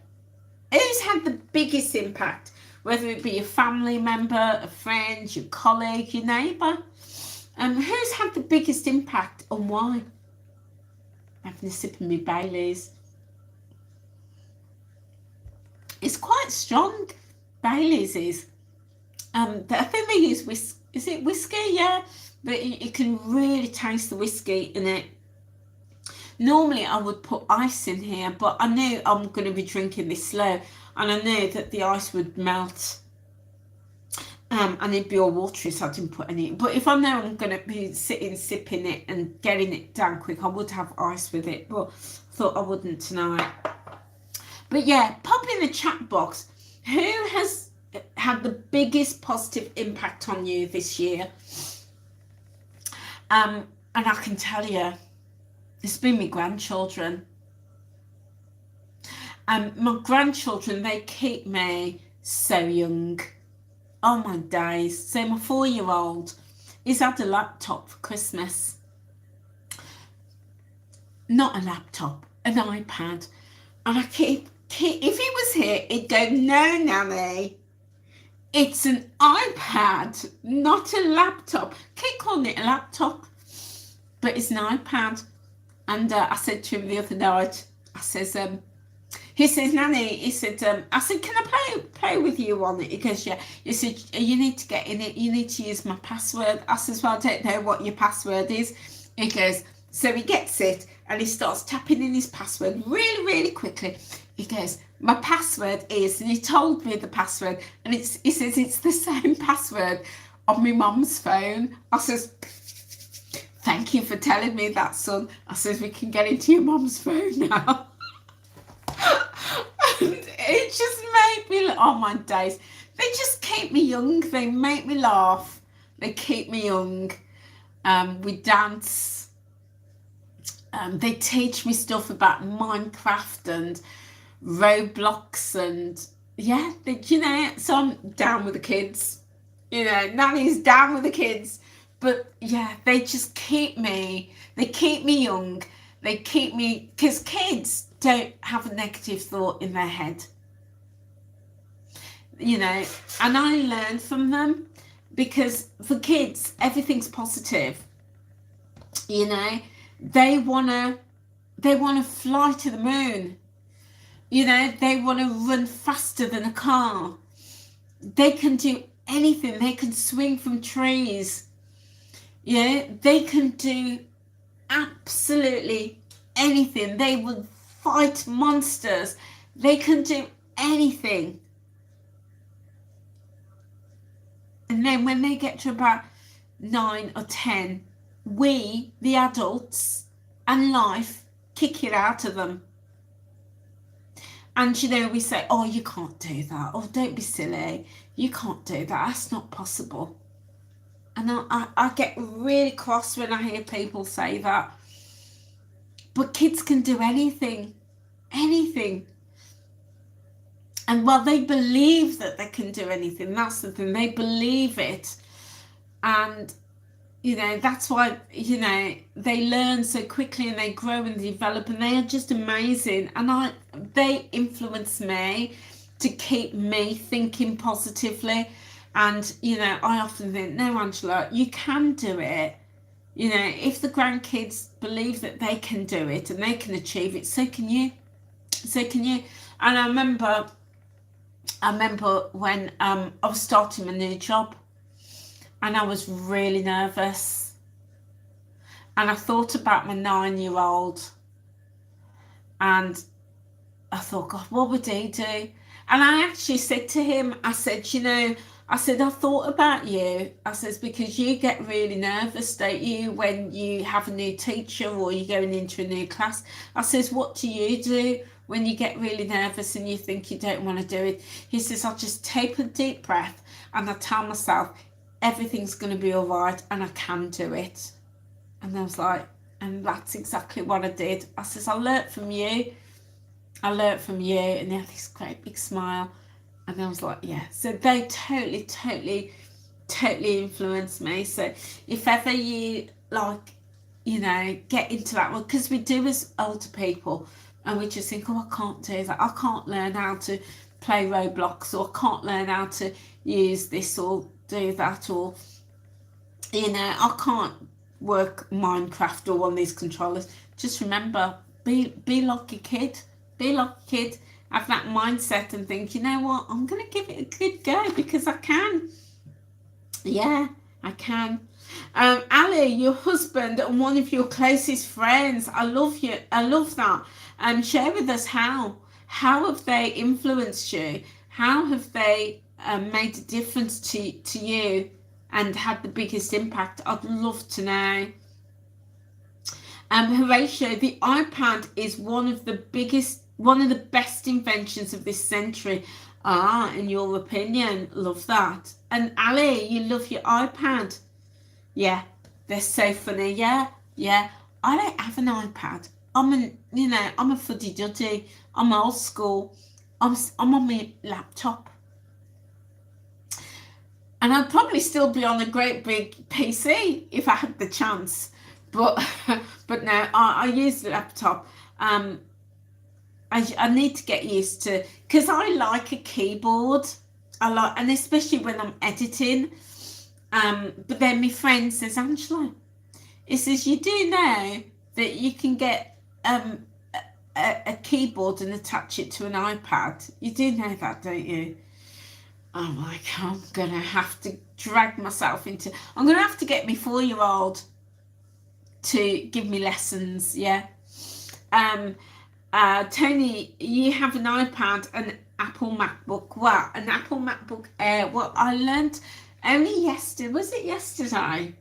Who's had the biggest impact? Whether it be your family member, a friend, your colleague, your neighbour. Who's had the biggest impact and why? Having a sip of my Baileys. It's quite strong, Baileys is. I think they use whiskey. Is it whiskey? Yeah. But you can really taste the whiskey in it. Normally I would put ice in here, but I knew I'm going to be drinking this slow, and I knew that the ice would melt. And it'd be all watery, so I didn't put any. But if I know I'm going to be sipping it and getting it down quick, I would have ice with it, but I thought I wouldn't tonight. But yeah, pop in the chat box. Who has had the biggest positive impact on you this year? And I can tell you, it's been my grandchildren. My grandchildren, they keep me so young. Oh my days. So my 4-year-old, he's had a laptop for Christmas. Not a laptop, an iPad. And I keep if he was here, he'd go, no, Nanny, it's an iPad, not a laptop. Keep calling it a laptop, but it's an iPad. And I said to him the other night, I says, he says, Nanny, he said, I said, can I play with you on it? He goes, yeah. He said, you need to get in it. You need to use my password. I says, well, I don't know what your password is. He goes, so he gets it and he starts tapping in his password really, really quickly. He goes, my password is, and he told me the password, and he says, it's the same password on my mum's phone. I says, thank you for telling me that, son. I says, we can get into your mum's phone now. And it just made me, oh my days, they just keep me young. They make me laugh. They keep me young. We dance. They teach me stuff about Minecraft and Roblox, and yeah, you know, so I'm down with the kids. You know, Nanny's down with the kids. but yeah, they just keep me, young. They keep me, because kids don't have a negative thought in their head, you know, and I learn from them, because for kids, everything's positive, you know. They wanna fly to the moon, you know, they wanna run faster than a car. They can do anything. They can swing from trees. Yeah, they can do absolutely anything. They will fight monsters. They can do anything. And then when they get to about 9 or 10, we, the adults, and life kick it out of them. And, you know, we say, oh, you can't do that. Oh, don't be silly. You can't do that. That's not possible. And I get really cross when I hear people say that. But kids can do anything. Anything. And well, they believe that they can do anything. That's the thing. They believe it. And, you know, that's why, you know, they learn so quickly and they grow and develop, and they are just amazing. And they influence me to keep me thinking positively. And, you know, I often think, no, Angela, you can do it. You know, if the grandkids believe that they can do it and they can achieve it, so can you. So can you. And I remember when I was starting my new job, and I was really nervous. And I thought about my 9-year-old, and I thought, God, what would he do? And I actually said to him, I said, you know, I thought about you. I says, because you get really nervous, don't you, when you have a new teacher or you're going into a new class. I says, what do you do when you get really nervous and you think you don't want to do it? He says, I just take a deep breath and I tell myself, everything's going to be all right and I can do it. And I was like, and that's exactly what I did. I says, I learnt from you. And he had this great big smile. And I was like, yeah. So they totally influenced me. So if ever you, like, you know, get into that, well, because we do as older people, and we just think, oh, I can't do that. I can't learn how to play Roblox, or I can't learn how to use this or do that, or, you know, I can't work Minecraft or one of these controllers. Just remember, be like a kid. Be like a kid. Have that mindset and think, you know what, I'm going to give it a good go because I can. Yeah, I can. Ali, your husband and one of your closest friends, I love you. I love that. Share with us how have they influenced you? How have they made a difference to you and had the biggest impact? I'd love to know. Horatio, the iPad is one of the best inventions of this century. In your opinion, love that. And Ali, you love your iPad. Yeah, they're so funny. Yeah. I don't have an iPad. I'm a fuddy-duddy. I'm old school. I'm on my laptop. And I'd probably still be on a great big PC if I had the chance. But no, I use the laptop. I need to get used to, because I like a keyboard. And especially when I'm editing. But then my friend says, Angela, it says, you do know that you can get a keyboard and attach it to an iPad. You do know that, don't you? I'm like, I'm going to have to drag myself into, I'm going to have to get my 4-year-old to give me lessons, yeah. Tony, you have an iPad, an Apple MacBook. Well, an Apple MacBook Air. Well, I learned only yesterday. Was it yesterday?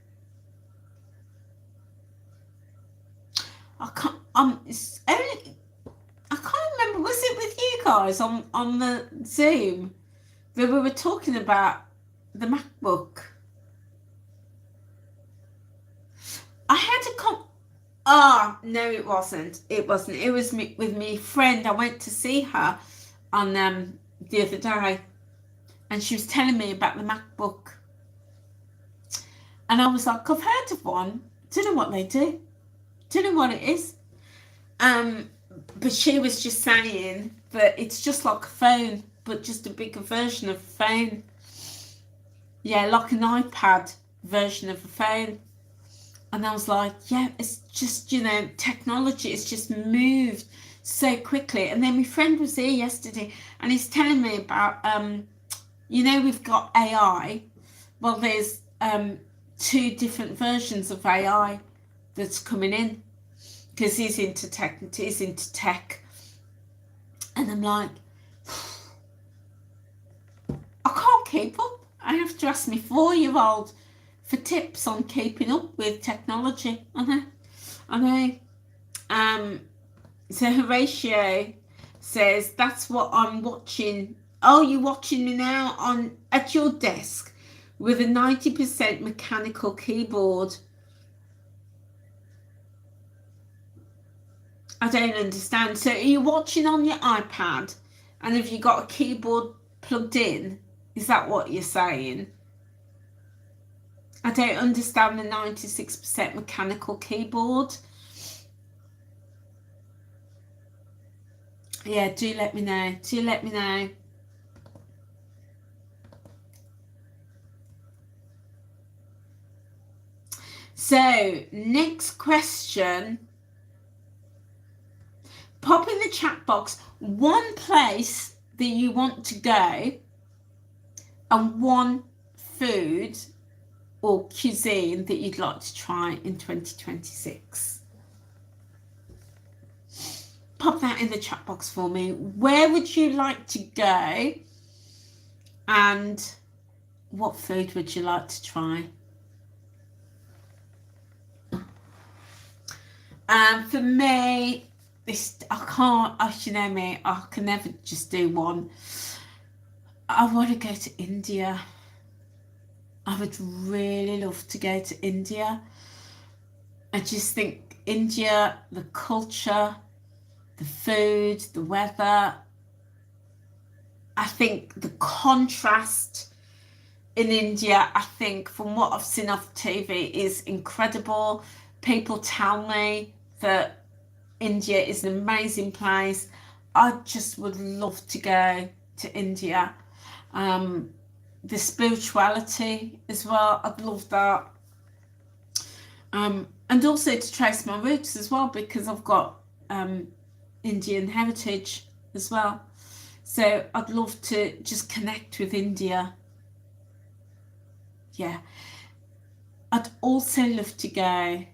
I can't. I can't remember. Was it with you guys on the Zoom that we were talking about the MacBook? I had a no, it wasn't. It was with my friend. I went to see her on the other day, and she was telling me about the MacBook. And I was like, I've heard of one. Don't know what they do. Don't know what it is. But she was just saying that it's just like a phone, but just a bigger version of a phone. Yeah, like an iPad version of a phone. And I was like, yeah, it's just, technology has just moved so quickly. And then my friend was here yesterday and he's telling me about, we've got AI. Well, there's 2 different versions of AI that's coming in because he's into tech. And I'm like, I can't keep up. I have to ask my 4-year-old for tips on keeping up with technology. I know. So Horatio says, that's what I'm watching. Oh, you're watching me now at your desk with a 90% mechanical keyboard. I don't understand. So are you watching on your iPad and have you got a keyboard plugged in? Is that what you're saying? I don't understand the 96% mechanical keyboard. Yeah, do let me know. So, next question. Pop in the chat box one place that you want to go and one food or cuisine that you'd like to try in 2026. Pop that in the chat box for me. Where would you like to go and what food would you like to try? For me, I can never just do one. I want to go to India. I would really love to go to India. I just think India, the culture, the food, the weather, I think the contrast in India, I think from what I've seen off TV is incredible. People tell me that India is an amazing place. I just would love to go to India. The spirituality as well, I'd love that. And also to trace my roots as well, because I've got Indian heritage as well. So I'd love to just connect with India. Yeah. I'd also love to go,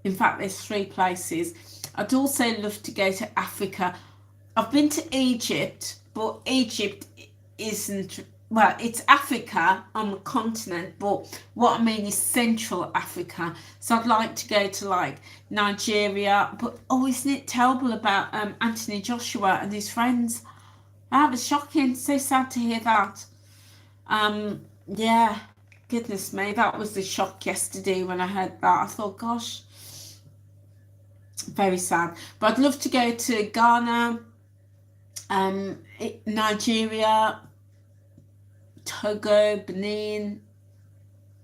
in fact there's 3 places. I'd also love to go to Africa. I've been to Egypt, but Egypt isn't, well, it's Africa on the continent, but what I mean is Central Africa. So I'd like to go to like Nigeria, but isn't it terrible about Anthony Joshua and his friends? That was shocking. So sad to hear that. Yeah, goodness me, that was the shock yesterday when I heard that. I thought, gosh, very sad. But I'd love to go to Ghana, Nigeria, Togo, Benin,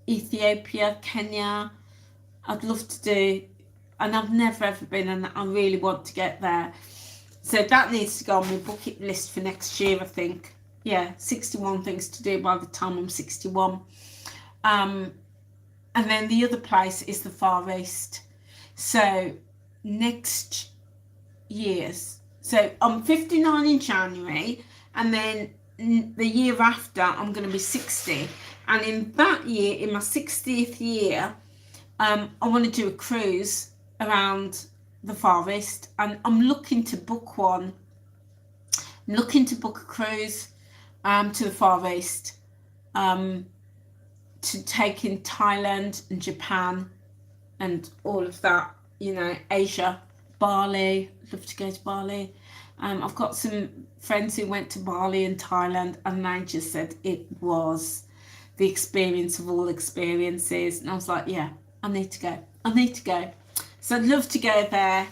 Ethiopia, Kenya. I'd love to do, and I've never ever been, and I really want to get there. So that needs to go on my bucket list for next year, I think. Yeah, 61 things to do by the time I'm 61. And then the other place is the Far East. So next year's, so I'm 59 in January, and then the year after I'm going to be 60, and in that year, in my 60th year, I want to do a cruise around the Far East, and I'm looking to book one. I'm looking to book a cruise to the Far East, to take in Thailand and Japan and all of that, Asia, Bali. I'd love to go to Bali. I've got some friends who went to Bali and Thailand, and they just said it was the experience of all experiences. And I was like, yeah, I need to go. So I'd love to go there.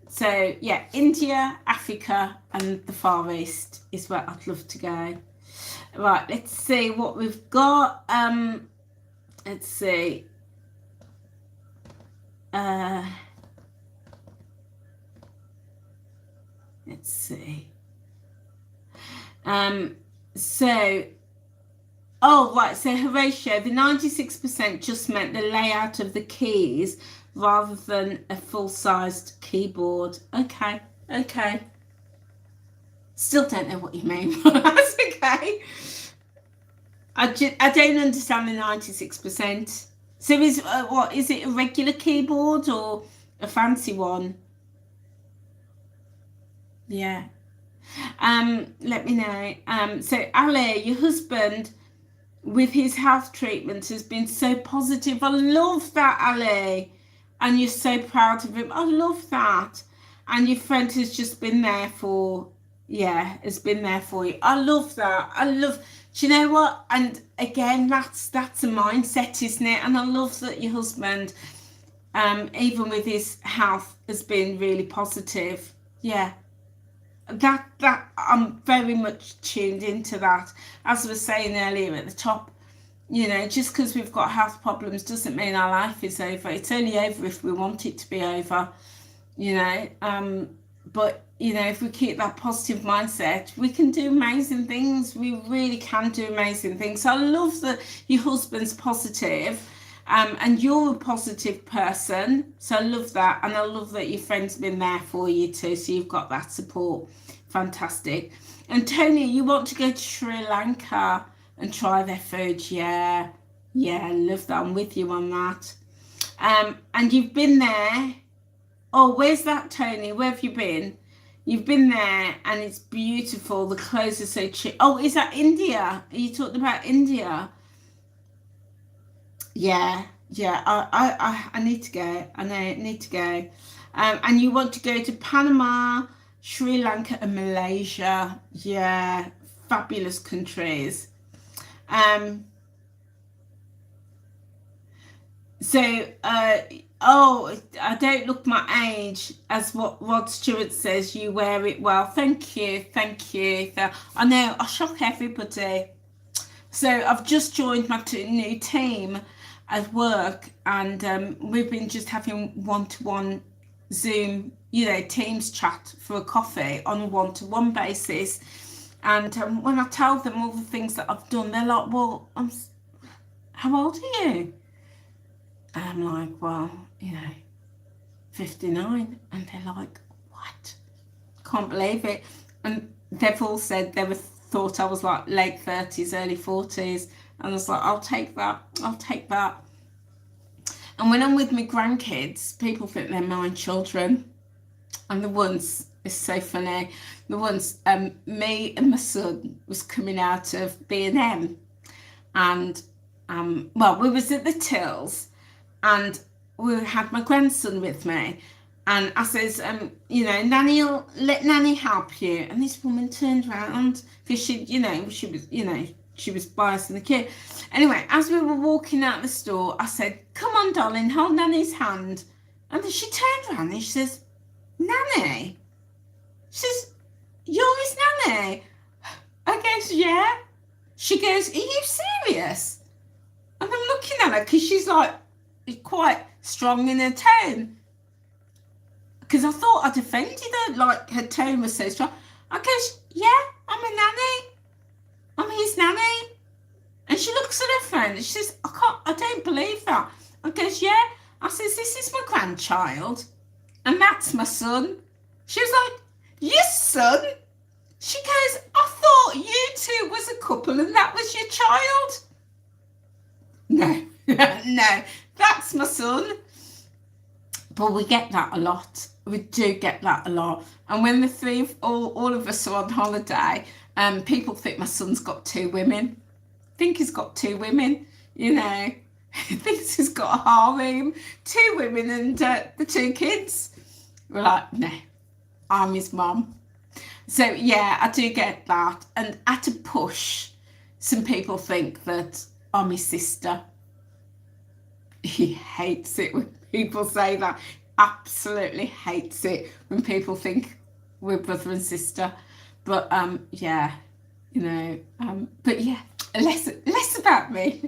So yeah, India, Africa, and the Far East is where I'd love to go. Right, let's see what we've got. let's see. Let's see. So, oh, right. So, Horatio, the 96% just meant the layout of the keys rather than a full-sized keyboard. Okay. Okay. Still don't know what you mean. That's okay. I don't understand the 96%. So is what is it, a regular keyboard or a fancy one? Yeah. Let me know. So Ali, your husband with his health treatment has been so positive. I love that, Ali. And you're so proud of him. I love that. And your friend has just been there for, has been there for you. I love that. Do you know what? And again, that's a mindset, isn't it? And I love that your husband, even with his health, has been really positive. Yeah. That I'm very much tuned into that. As I was saying earlier at the top, just because we've got health problems doesn't mean our life is over. It's only over if we want it to be over, but if we keep that positive mindset, we can do amazing things. We really can do amazing things. So I love that your husband's positive, and you're a positive person. So I love that, and I love that your friend's been there for you too. So you've got that support. Fantastic. And Tony, you want to go to Sri Lanka and try their food? Yeah, love that. I'm with you on that. And you've been there. Oh, where's that, Tony? Where have you been? You've been there, and it's beautiful. The clothes are so cheap. Oh, is that India? Are you talking about India? Yeah. I need to go. I need to go. And you want to go to Panama, Sri Lanka, and Malaysia. Yeah, fabulous countries. So, I don't look my age, as what Rod Stewart says. You wear it well. Thank you. I know I shock everybody. So I've just joined my new team at work, and we've been just having one-to-one Zoom, Teams chat for a coffee on a one-to-one basis. And when I tell them all the things that I've done, they're like, well, how old are you? And I'm like, well, 59. And they're like, what? Can't believe it. And they've all said they thought I was like late 30s, early 40s. And I was like, I'll take that. And when I'm with my grandkids, people think they're my children. And the ones, it's so funny, the ones, me and my son was coming out of B&M. And, we was at the tills, and we had my grandson with me. And I says, Nanny, let Nanny help you. And this woman turned around, because she was biasing the kid. Anyway, as we were walking out the store, I said, come on, darling, hold Nanny's hand. And then she turned around and she says, Nanny? She says, you're his Nanny? I goes, yeah. She goes, are you serious? And I'm looking at her, because she's like quite strong in her tone. Because I thought I'd offended her, like her tone was so strong. I goes, yeah, I'm a nanny. I'm his nanny. And she looks at her friend and she says, I don't believe that. I goes, yeah. I says, this is my grandchild, and that's my son. She was like, your son? She goes, I thought you two was a couple and that was your child. No, no, that's my son. But we get that a lot. We do get that a lot. And when the all of us are on holiday, people think my son's got 2 women. Think he's got 2 women, He thinks he's got a harem, 2 women and the 2 kids. We're like, no, I'm his mum. So yeah, I do get that. And at a push, some people think that I'm his sister. He hates it when people say that. Absolutely hates it when people think we're brother and sister. But yeah, but yeah, less about me.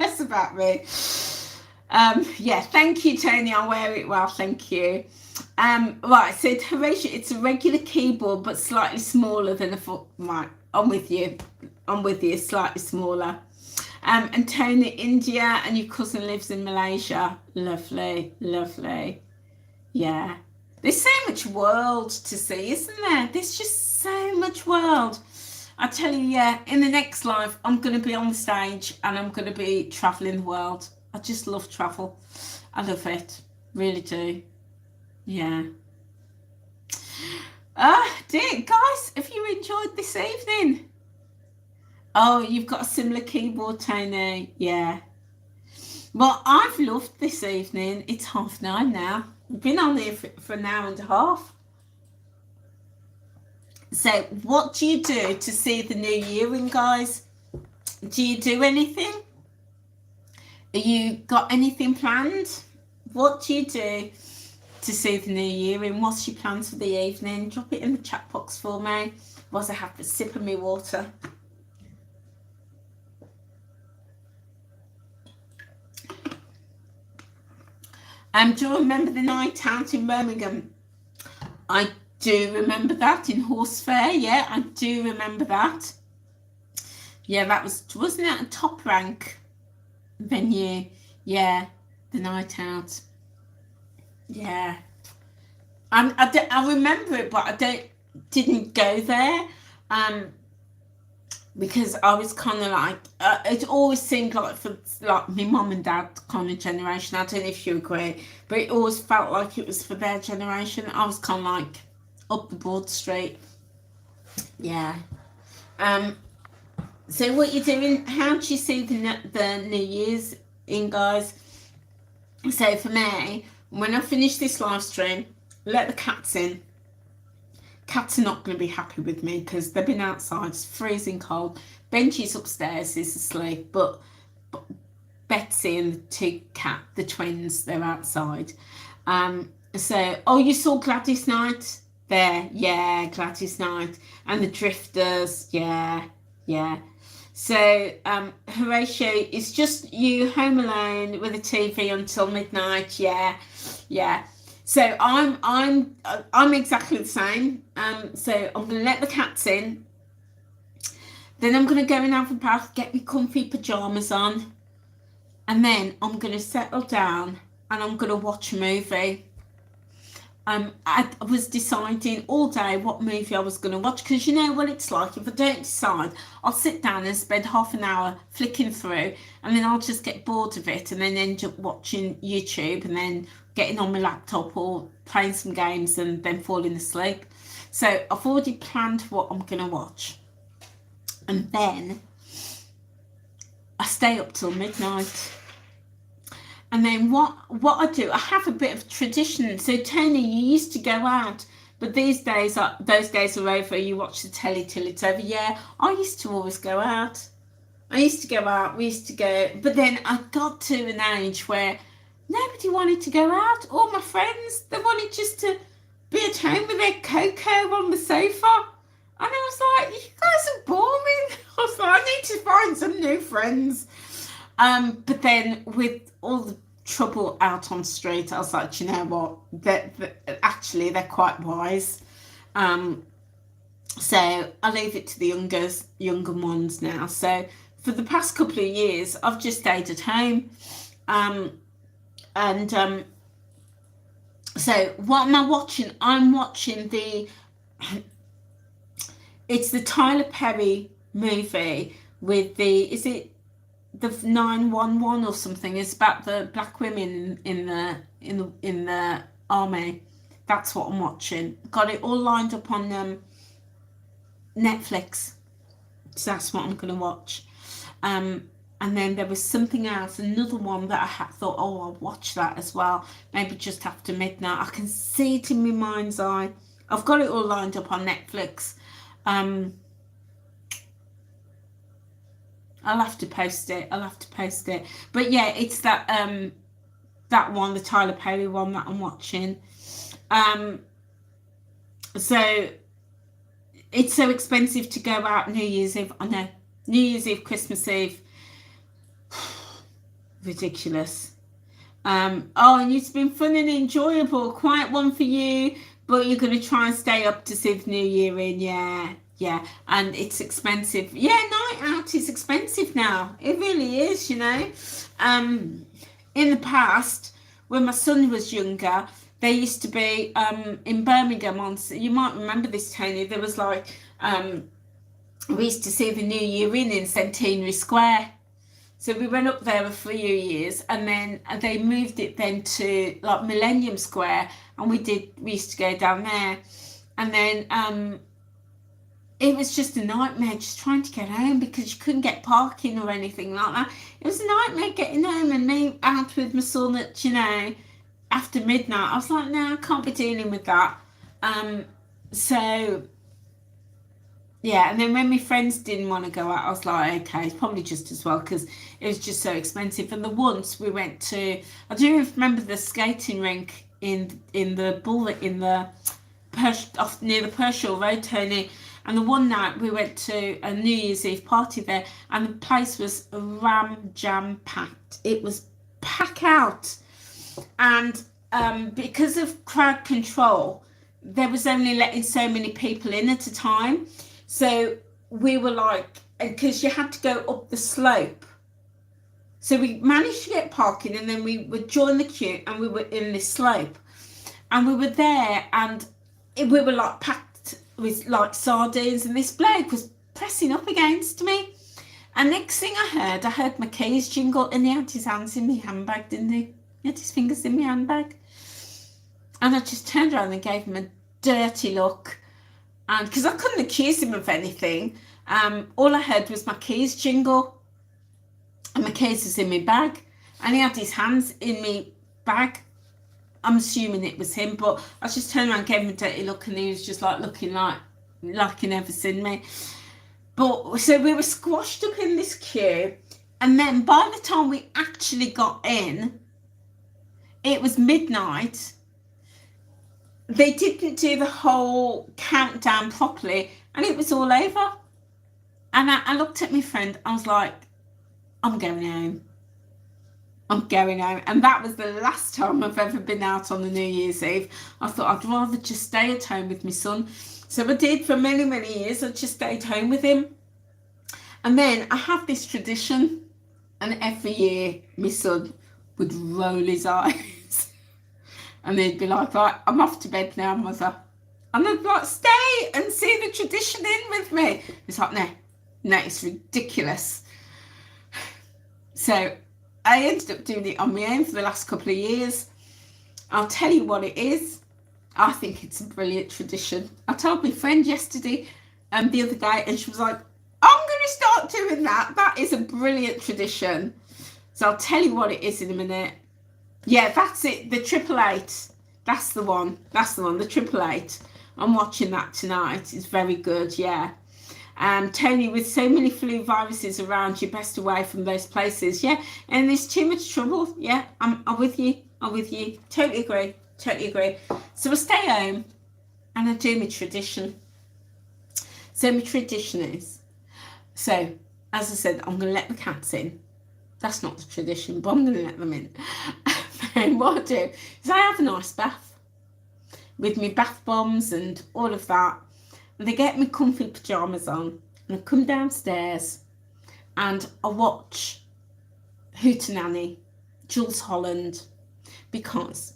Yeah, thank you, Tony. I'll wear it well, thank you. Right, so Horatio, it's a regular keyboard but slightly smaller than a foot. Right, I'm with you. I'm with you, slightly smaller. And Tony, India, and your cousin lives in Malaysia. Lovely, lovely. Yeah. There's so much world to see, isn't there? There's just so much world. I tell you, yeah, in the next life, I'm going to be on the stage and I'm going to be traveling the world. I just love travel. I love it. Really do. Yeah. Dear guys, have you enjoyed this evening? Oh, you've got a similar keyboard, Tony. Yeah. Well, I've loved this evening. It's 9:30 now. We've been on here for an hour and a half. So, what do you do to see the new year in, guys? Do you do anything? Have you got anything planned? What do you do to see the new year in? What's your plans for the evening? Drop it in the chat box for me whilst I have a sip of my water. Do you remember the night out in Birmingham? I do remember that, in Horse Fair. Yeah, I do remember that. Yeah, that wasn't that a top rank venue? Yeah, the night out. Yeah, I remember it, but didn't go there. Because I was kind of like, it always seemed like for like my mum and dad kind of generation. I don't know if you agree, but it always felt like it was for their generation. I was kind of like up the Broad Street. Yeah. So what you doing? How do you see the New Year's in, guys? So for me, when I finish this live stream, let the cats in. Cats are not going to be happy with me because they've been outside. It's freezing cold. Benji's upstairs, is asleep, but Betsy and the twins, they're outside. So, oh, you saw Gladys Knight there? Yeah, Gladys Knight. And the Drifters, yeah. So, Horatio, it's just you home alone with a TV until midnight. Yeah. So I'm exactly the same. So I'm gonna let the cats in. Then I'm gonna go and have a bath, get my comfy pajamas on, and then I'm gonna settle down and I'm gonna watch a movie. I was deciding all day what movie I was going to watch because you know what it's like. If I don't decide, I'll sit down and spend half an hour flicking through, and then I'll just get bored of it and then end up watching YouTube and then getting on my laptop or playing some games and then falling asleep. So I've already planned what I'm going to watch, and then I stay up till midnight. And then what I do, I have a bit of tradition. So Tony, you used to go out, but these days, those days are over. You watch the telly till it's over. Yeah, I used to always go out. We used to go, but then I got to an age where nobody wanted to go out. All my friends, they wanted just to be at home with their cocoa on the sofa. And I was like, you guys are boring. I was like, I need to find some new friends. But then with all the trouble out on the street, I was like, you know what? Actually, they're quite wise. So I leave it to the younger ones now. So for the past couple of years, I've just stayed at home. So what am I watching? I'm watching it's the Tyler Perry movie with is it the 911 or something? It's about the black women in the army. That's what I'm watching. Got it all lined up on Netflix. So that's what I'm going to watch. And then there was something else, another one that I thought, oh, I'll watch that as well. Maybe just after midnight. I can see it in my mind's eye. I've got it all lined up on Netflix. I'll have to post it. But yeah, it's that one, the Tyler Perry one that I'm watching. So it's so expensive to go out New Year's Eve. I know. New Year's Eve, Christmas Eve. Ridiculous. Oh, and it's been fun and enjoyable. Quiet one for you, but you're going to try and stay up to see the new year in. Yeah, yeah. And it's expensive. Yeah, night out is expensive now. It really is, you know. In the past, when my son was younger, there used to be in Birmingham you might remember this, Tony. There was like we used to see the New Year in Centenary Square. So we went up there for a few years, and then they moved it then to like Millennium Square, and we used to go down there, and then it was just a nightmare just trying to get home because you couldn't get parking or anything like that. It was a nightmare getting home, and me out with my son at, you know, after midnight. I was like, no, I can't be dealing with that. So yeah, and then when my friends didn't want to go out, I was like, okay, it's probably just as well because it was just so expensive. And the once we went to, I do remember the skating rink in the off near the Pershore Road, Tony. And the one night we went to a New Year's Eve party there, and the place was jam packed. It was packed out, and because of crowd control, there was only letting so many people in at a time. So we were like, because you had to go up the slope. So we managed to get parking, and then we would join the queue, and we were in this slope, and we were there, and we were like packed with like sardines, and this bloke was pressing up against me. And next thing I heard my keys jingle, and he had his hands in my handbag, didn't he? He had his fingers in my handbag. And I just turned around and gave him a dirty look. And because I couldn't accuse him of anything, all I heard was my keys jingle, and my keys was in my bag, and he had his hands in my bag. I'm assuming it was him, but I just turned around and gave him a dirty look, and he was just like looking like he never seen me. But so we were squashed up in this queue, and then by the time we actually got in, it was midnight. They didn't do the whole countdown properly, and it was all over. And I looked at my friend, I was like, I'm going home. I'm going home. And that was the last time I've ever been out on the New Year's Eve. I thought I'd rather just stay at home with my son. So I did for many, many years. I just stayed home with him. And then I have this tradition, and every year my son would roll his eyes. And they'd be like, right, I'm off to bed now, mother. And I'd be like, stay and see the tradition in with me. It's like, no, it's ridiculous. So I ended up doing it on my own for the last couple of years. I'll tell you what it is. I think it's a brilliant tradition. I told my friend yesterday and the other day, and she was like, I'm going to start doing that. That is a brilliant tradition. So I'll tell you what it is in a minute. Yeah, that's it. The 888. That's the one. The 888. I'm watching that tonight. It's very good, yeah. Tony, with so many flu viruses around, you're best away from those places. Yeah, and there's too much trouble. Yeah, I'm with you. Totally agree. So I stay home and I do my tradition. So my tradition is, so as I said, I'm going to let the cats in. That's not the tradition, but I'm going to let them in. And what I do is I have a nice bath with my bath bombs and all of that. And they get me comfy pyjamas on, and I come downstairs and I watch Hootenanny, Jules Holland, because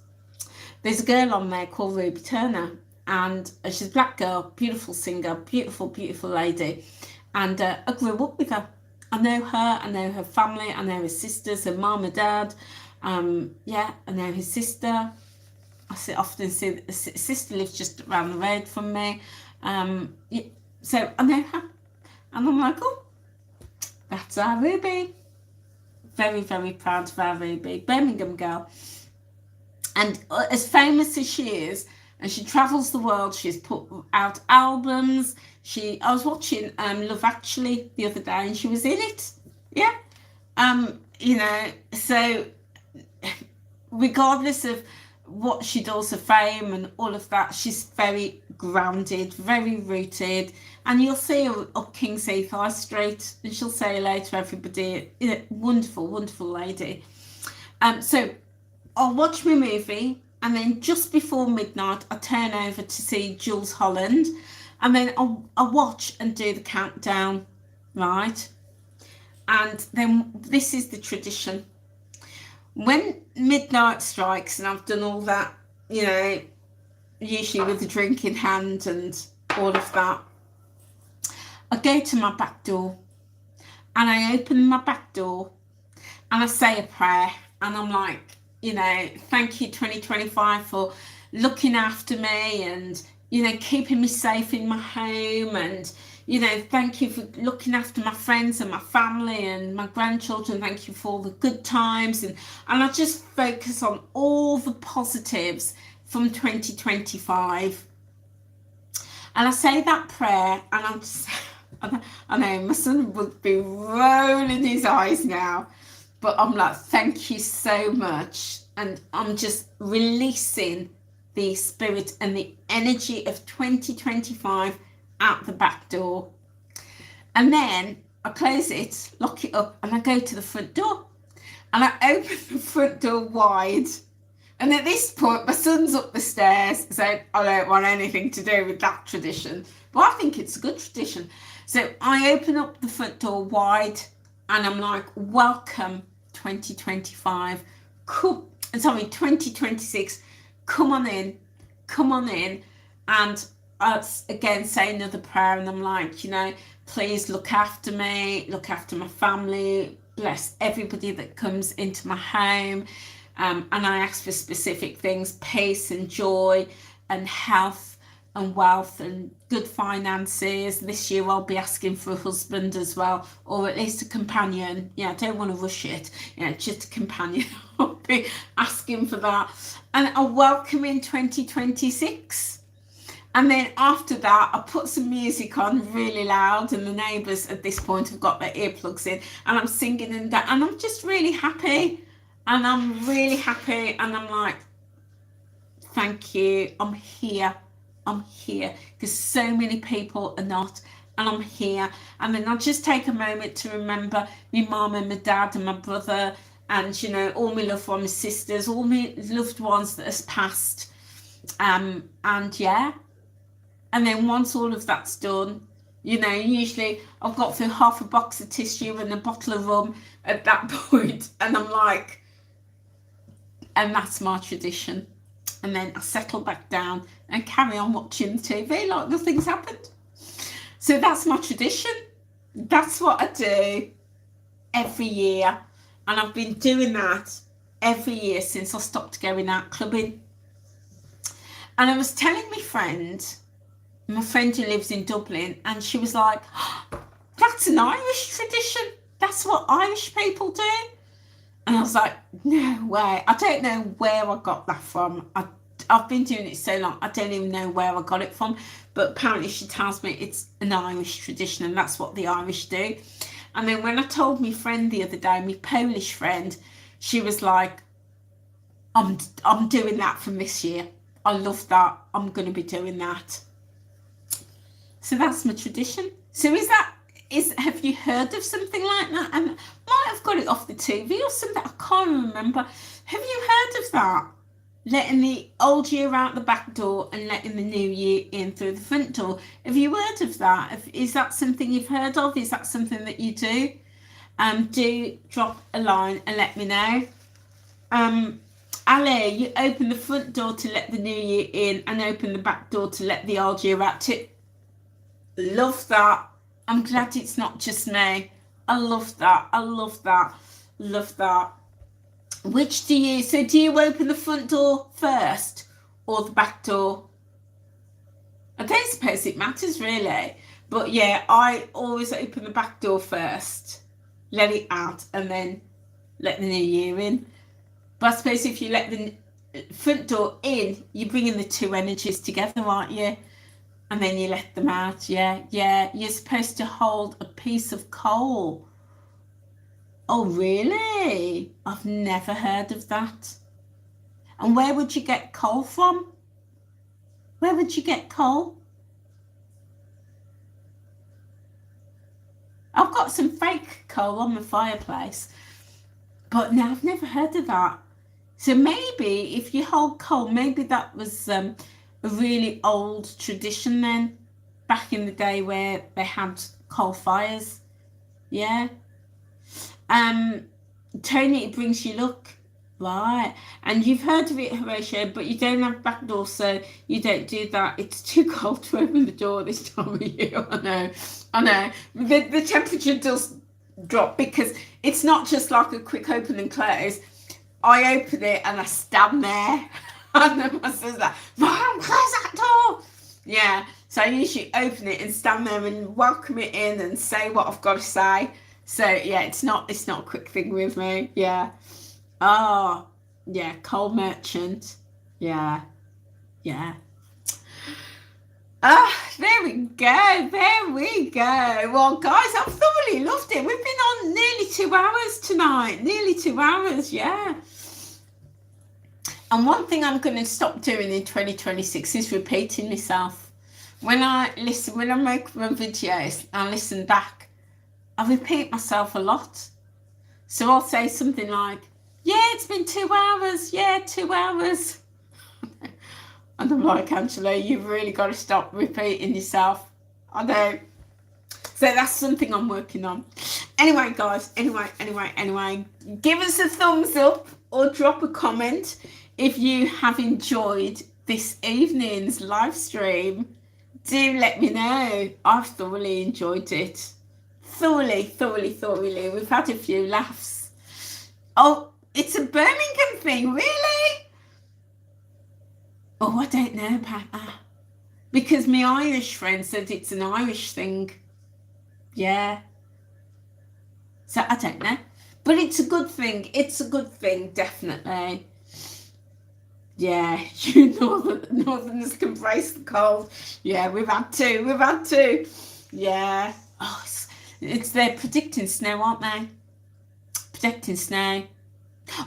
there's a girl on there called Ruby Turner, and she's a black girl, beautiful singer, beautiful lady, and I grew up with her. I know her family, I know her sisters, her mum, her dad, I know his sister. I often see that the sister lives just around the road from me. So I know her, and I'm like, oh, that's our Ruby. Very, very proud of our Ruby, Birmingham girl. And as famous as she is, and she travels the world, she's put out albums. I was watching Love Actually the other day, and she was in it. Yeah. So regardless of what she does, her fame and all of that, she's very grounded, very rooted, and you'll see her up King's Heath High Street, and she'll say hello to everybody. Wonderful lady. So I'll watch my movie, and then just before midnight, I turn over to see Jules Holland, and then I'll watch and do the countdown, right? And then this is the tradition. When midnight strikes and I've done all that, you know, usually with the drink in hand and all of that, I go to my back door and I open my back door and I say a prayer, and I'm like, you know, thank you 2025 for looking after me and, you know, keeping me safe in my home, and, you know, thank you for looking after my friends and my family and my grandchildren. Thank you for all the good times, and I just focus on all the positives from 2025. And I say that prayer, and I'm just, I know my son would be rolling his eyes now, but I'm like, thank you so much. And I'm just releasing the spirit and the energy of 2025 out the back door. And then I close it, lock it up, and I go to the front door. And I open the front door wide. And at this point, my son's up the stairs saying, I don't want anything to do with that tradition. But I think it's a good tradition. So I open up the front door wide, and I'm like, welcome 2025. 2026. Come on in. And I again say another prayer, and I'm like, you know, please look after me, look after my family, bless everybody that comes into my home. And I ask for specific things: peace and joy and health and wealth and good finances. This year I'll be asking for a husband as well, or at least a companion. Yeah, I don't want to rush it. Yeah, just a companion. I'll be asking for that. And I'll welcome in 2026. And then after that, I put some music on really loud, and the neighbours at this point have got their earplugs in, and I'm singing and that, and I'm just really happy. And I'm really happy, and I'm like, thank you, I'm here, because so many people are not, and I'm here. And then I'll just take a moment to remember my mum and my dad and my brother, and, you know, all my loved ones, my sisters, all my loved ones that has passed. And yeah, and then once all of that's done, you know, usually I've got through half a box of tissue and a bottle of rum at that point, and I'm like, and that's my tradition. And then I settle back down and carry on watching the TV like nothing's happened. So that's my tradition. That's what I do every year. And I've been doing that every year since I stopped going out clubbing. And I was telling my friend who lives in Dublin, and she was like, oh, that's an Irish tradition. That's what Irish people do. And I was like, no way. I don't know where I got that from. I've been doing it so long, I don't even know where I got it from. But apparently she tells me it's an Irish tradition, and that's what the Irish do. And then when I told my friend the other day, my Polish friend, she was like, I'm doing that from this year. I love that. I'm going to be doing that. So that's my tradition. So have you heard of something like that? And might have got it off the TV or something. I can't remember. Have you heard of that? Letting the old year out the back door and letting the new year in through the front door. Have you heard of that? Is that something you've heard of? Is that something that you do? Do drop a line and let me know. Ali, you open the front door to let the new year in and open the back door to let the old year out too. Love that. I'm glad it's not just me. I love that. Love that. Which do you open the front door first or the back door? I don't suppose it matters really. But yeah, I always open the back door first, let it out, and then let the new year in. But I suppose if you let the front door in, you're bringing the two energies together, aren't you? And then you let them out. Yeah. You're supposed to hold a piece of coal. Oh, really? I've never heard of that. And where would you get coal from? Where would you get coal? I've got some fake coal on the fireplace. But no, I've never heard of that. So maybe if you hold coal, maybe that was a really old tradition then, back in the day where they had coal fires. Yeah. Tony, it brings you luck. Right. And you've heard of it, Horatio, but you don't have back door, so you don't do that. It's too cold to open the door this time of year. I know. The temperature does drop because it's not just like a quick open and close. I open it and I stand there. And then my son's like, Mom, close that door. Yeah. So I usually open it and stand there and welcome it in and say what I've got to say. So yeah, it's not a quick thing with me. Yeah. Oh, yeah, coal merchant. Yeah. Yeah. There we go. There we go. Well, guys, I've thoroughly loved it. We've been on nearly 2 hours tonight. Nearly 2 hours, yeah. And one thing I'm going to stop doing in 2026 is repeating myself. When I make my videos, I listen back, I repeat myself a lot. So I'll say something like, yeah, it's been 2 hours. Yeah, 2 hours. And I'm like, Angela, you've really got to stop repeating yourself. I know. So that's something I'm working on. Anyway, guys, anyway, give us a thumbs up or drop a comment if you have enjoyed this evening's live stream. Do let me know. I've thoroughly enjoyed it. Thoroughly. We've had a few laughs. Oh, it's a Birmingham thing, really? Oh, I don't know about that. Because my Irish friend said it's an Irish thing. Yeah. So I don't know. But it's a good thing. It's a good thing, definitely. Yeah, you northerners can brace the cold. Yeah, we've had to. Yeah. Oh, they're predicting snow, aren't they? Predicting snow.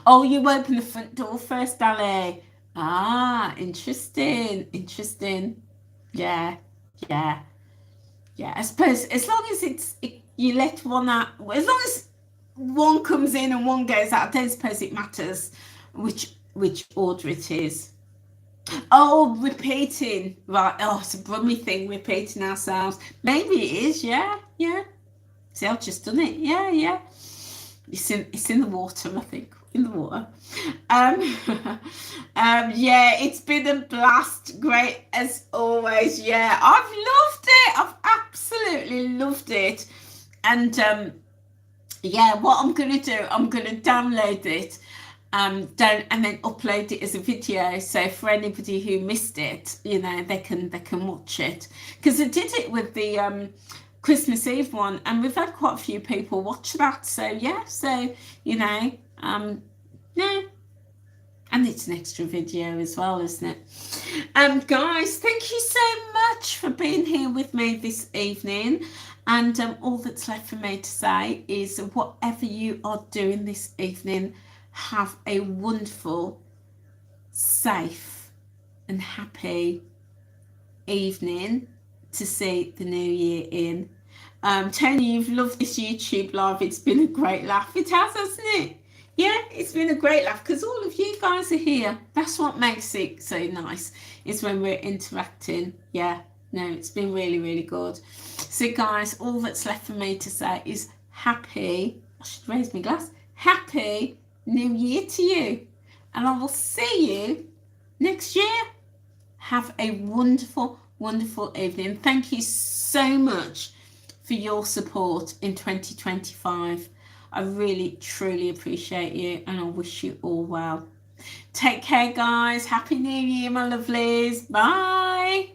Oh, you open the front door first, Ali. Ah, interesting. Yeah. I suppose as long as you let one out, as long as one comes in and one goes out, I don't suppose it matters which order it is. Oh, repeating. Right. Oh, it's a Brummy thing, repeating ourselves. Maybe it is, yeah. See, I've just done it. Yeah. It's in the water, I think. In the water. Yeah, it's been a blast. Great as always. Yeah, I've loved it. I've absolutely loved it. And yeah, what I'm gonna do, I'm gonna download it, and then upload it as a video. So for anybody who missed it, they can watch it. Because I did it with the Christmas Eve one, and we've had quite a few people watch that. So yeah, yeah, and it's an extra video as well, isn't it? Guys, thank you so much for being here with me this evening. And all that's left for me to say is, whatever you are doing this evening, have a wonderful, safe and happy evening to see the new year in. Tony, you've loved this YouTube live. It's been a great laugh. It has, hasn't it? Yeah, it's been a great laugh because all of you guys are here. That's what makes it so nice, is when we're interacting. Yeah, no, it's been really, really good. So guys, all that's left for me to say is I should raise my glass, happy New Year to you. And I will see you next year. Have a wonderful, wonderful evening. Thank you so much for your support in 2025. I really, truly appreciate you, and I wish you all well. Take care, guys. Happy New Year, my lovelies. Bye.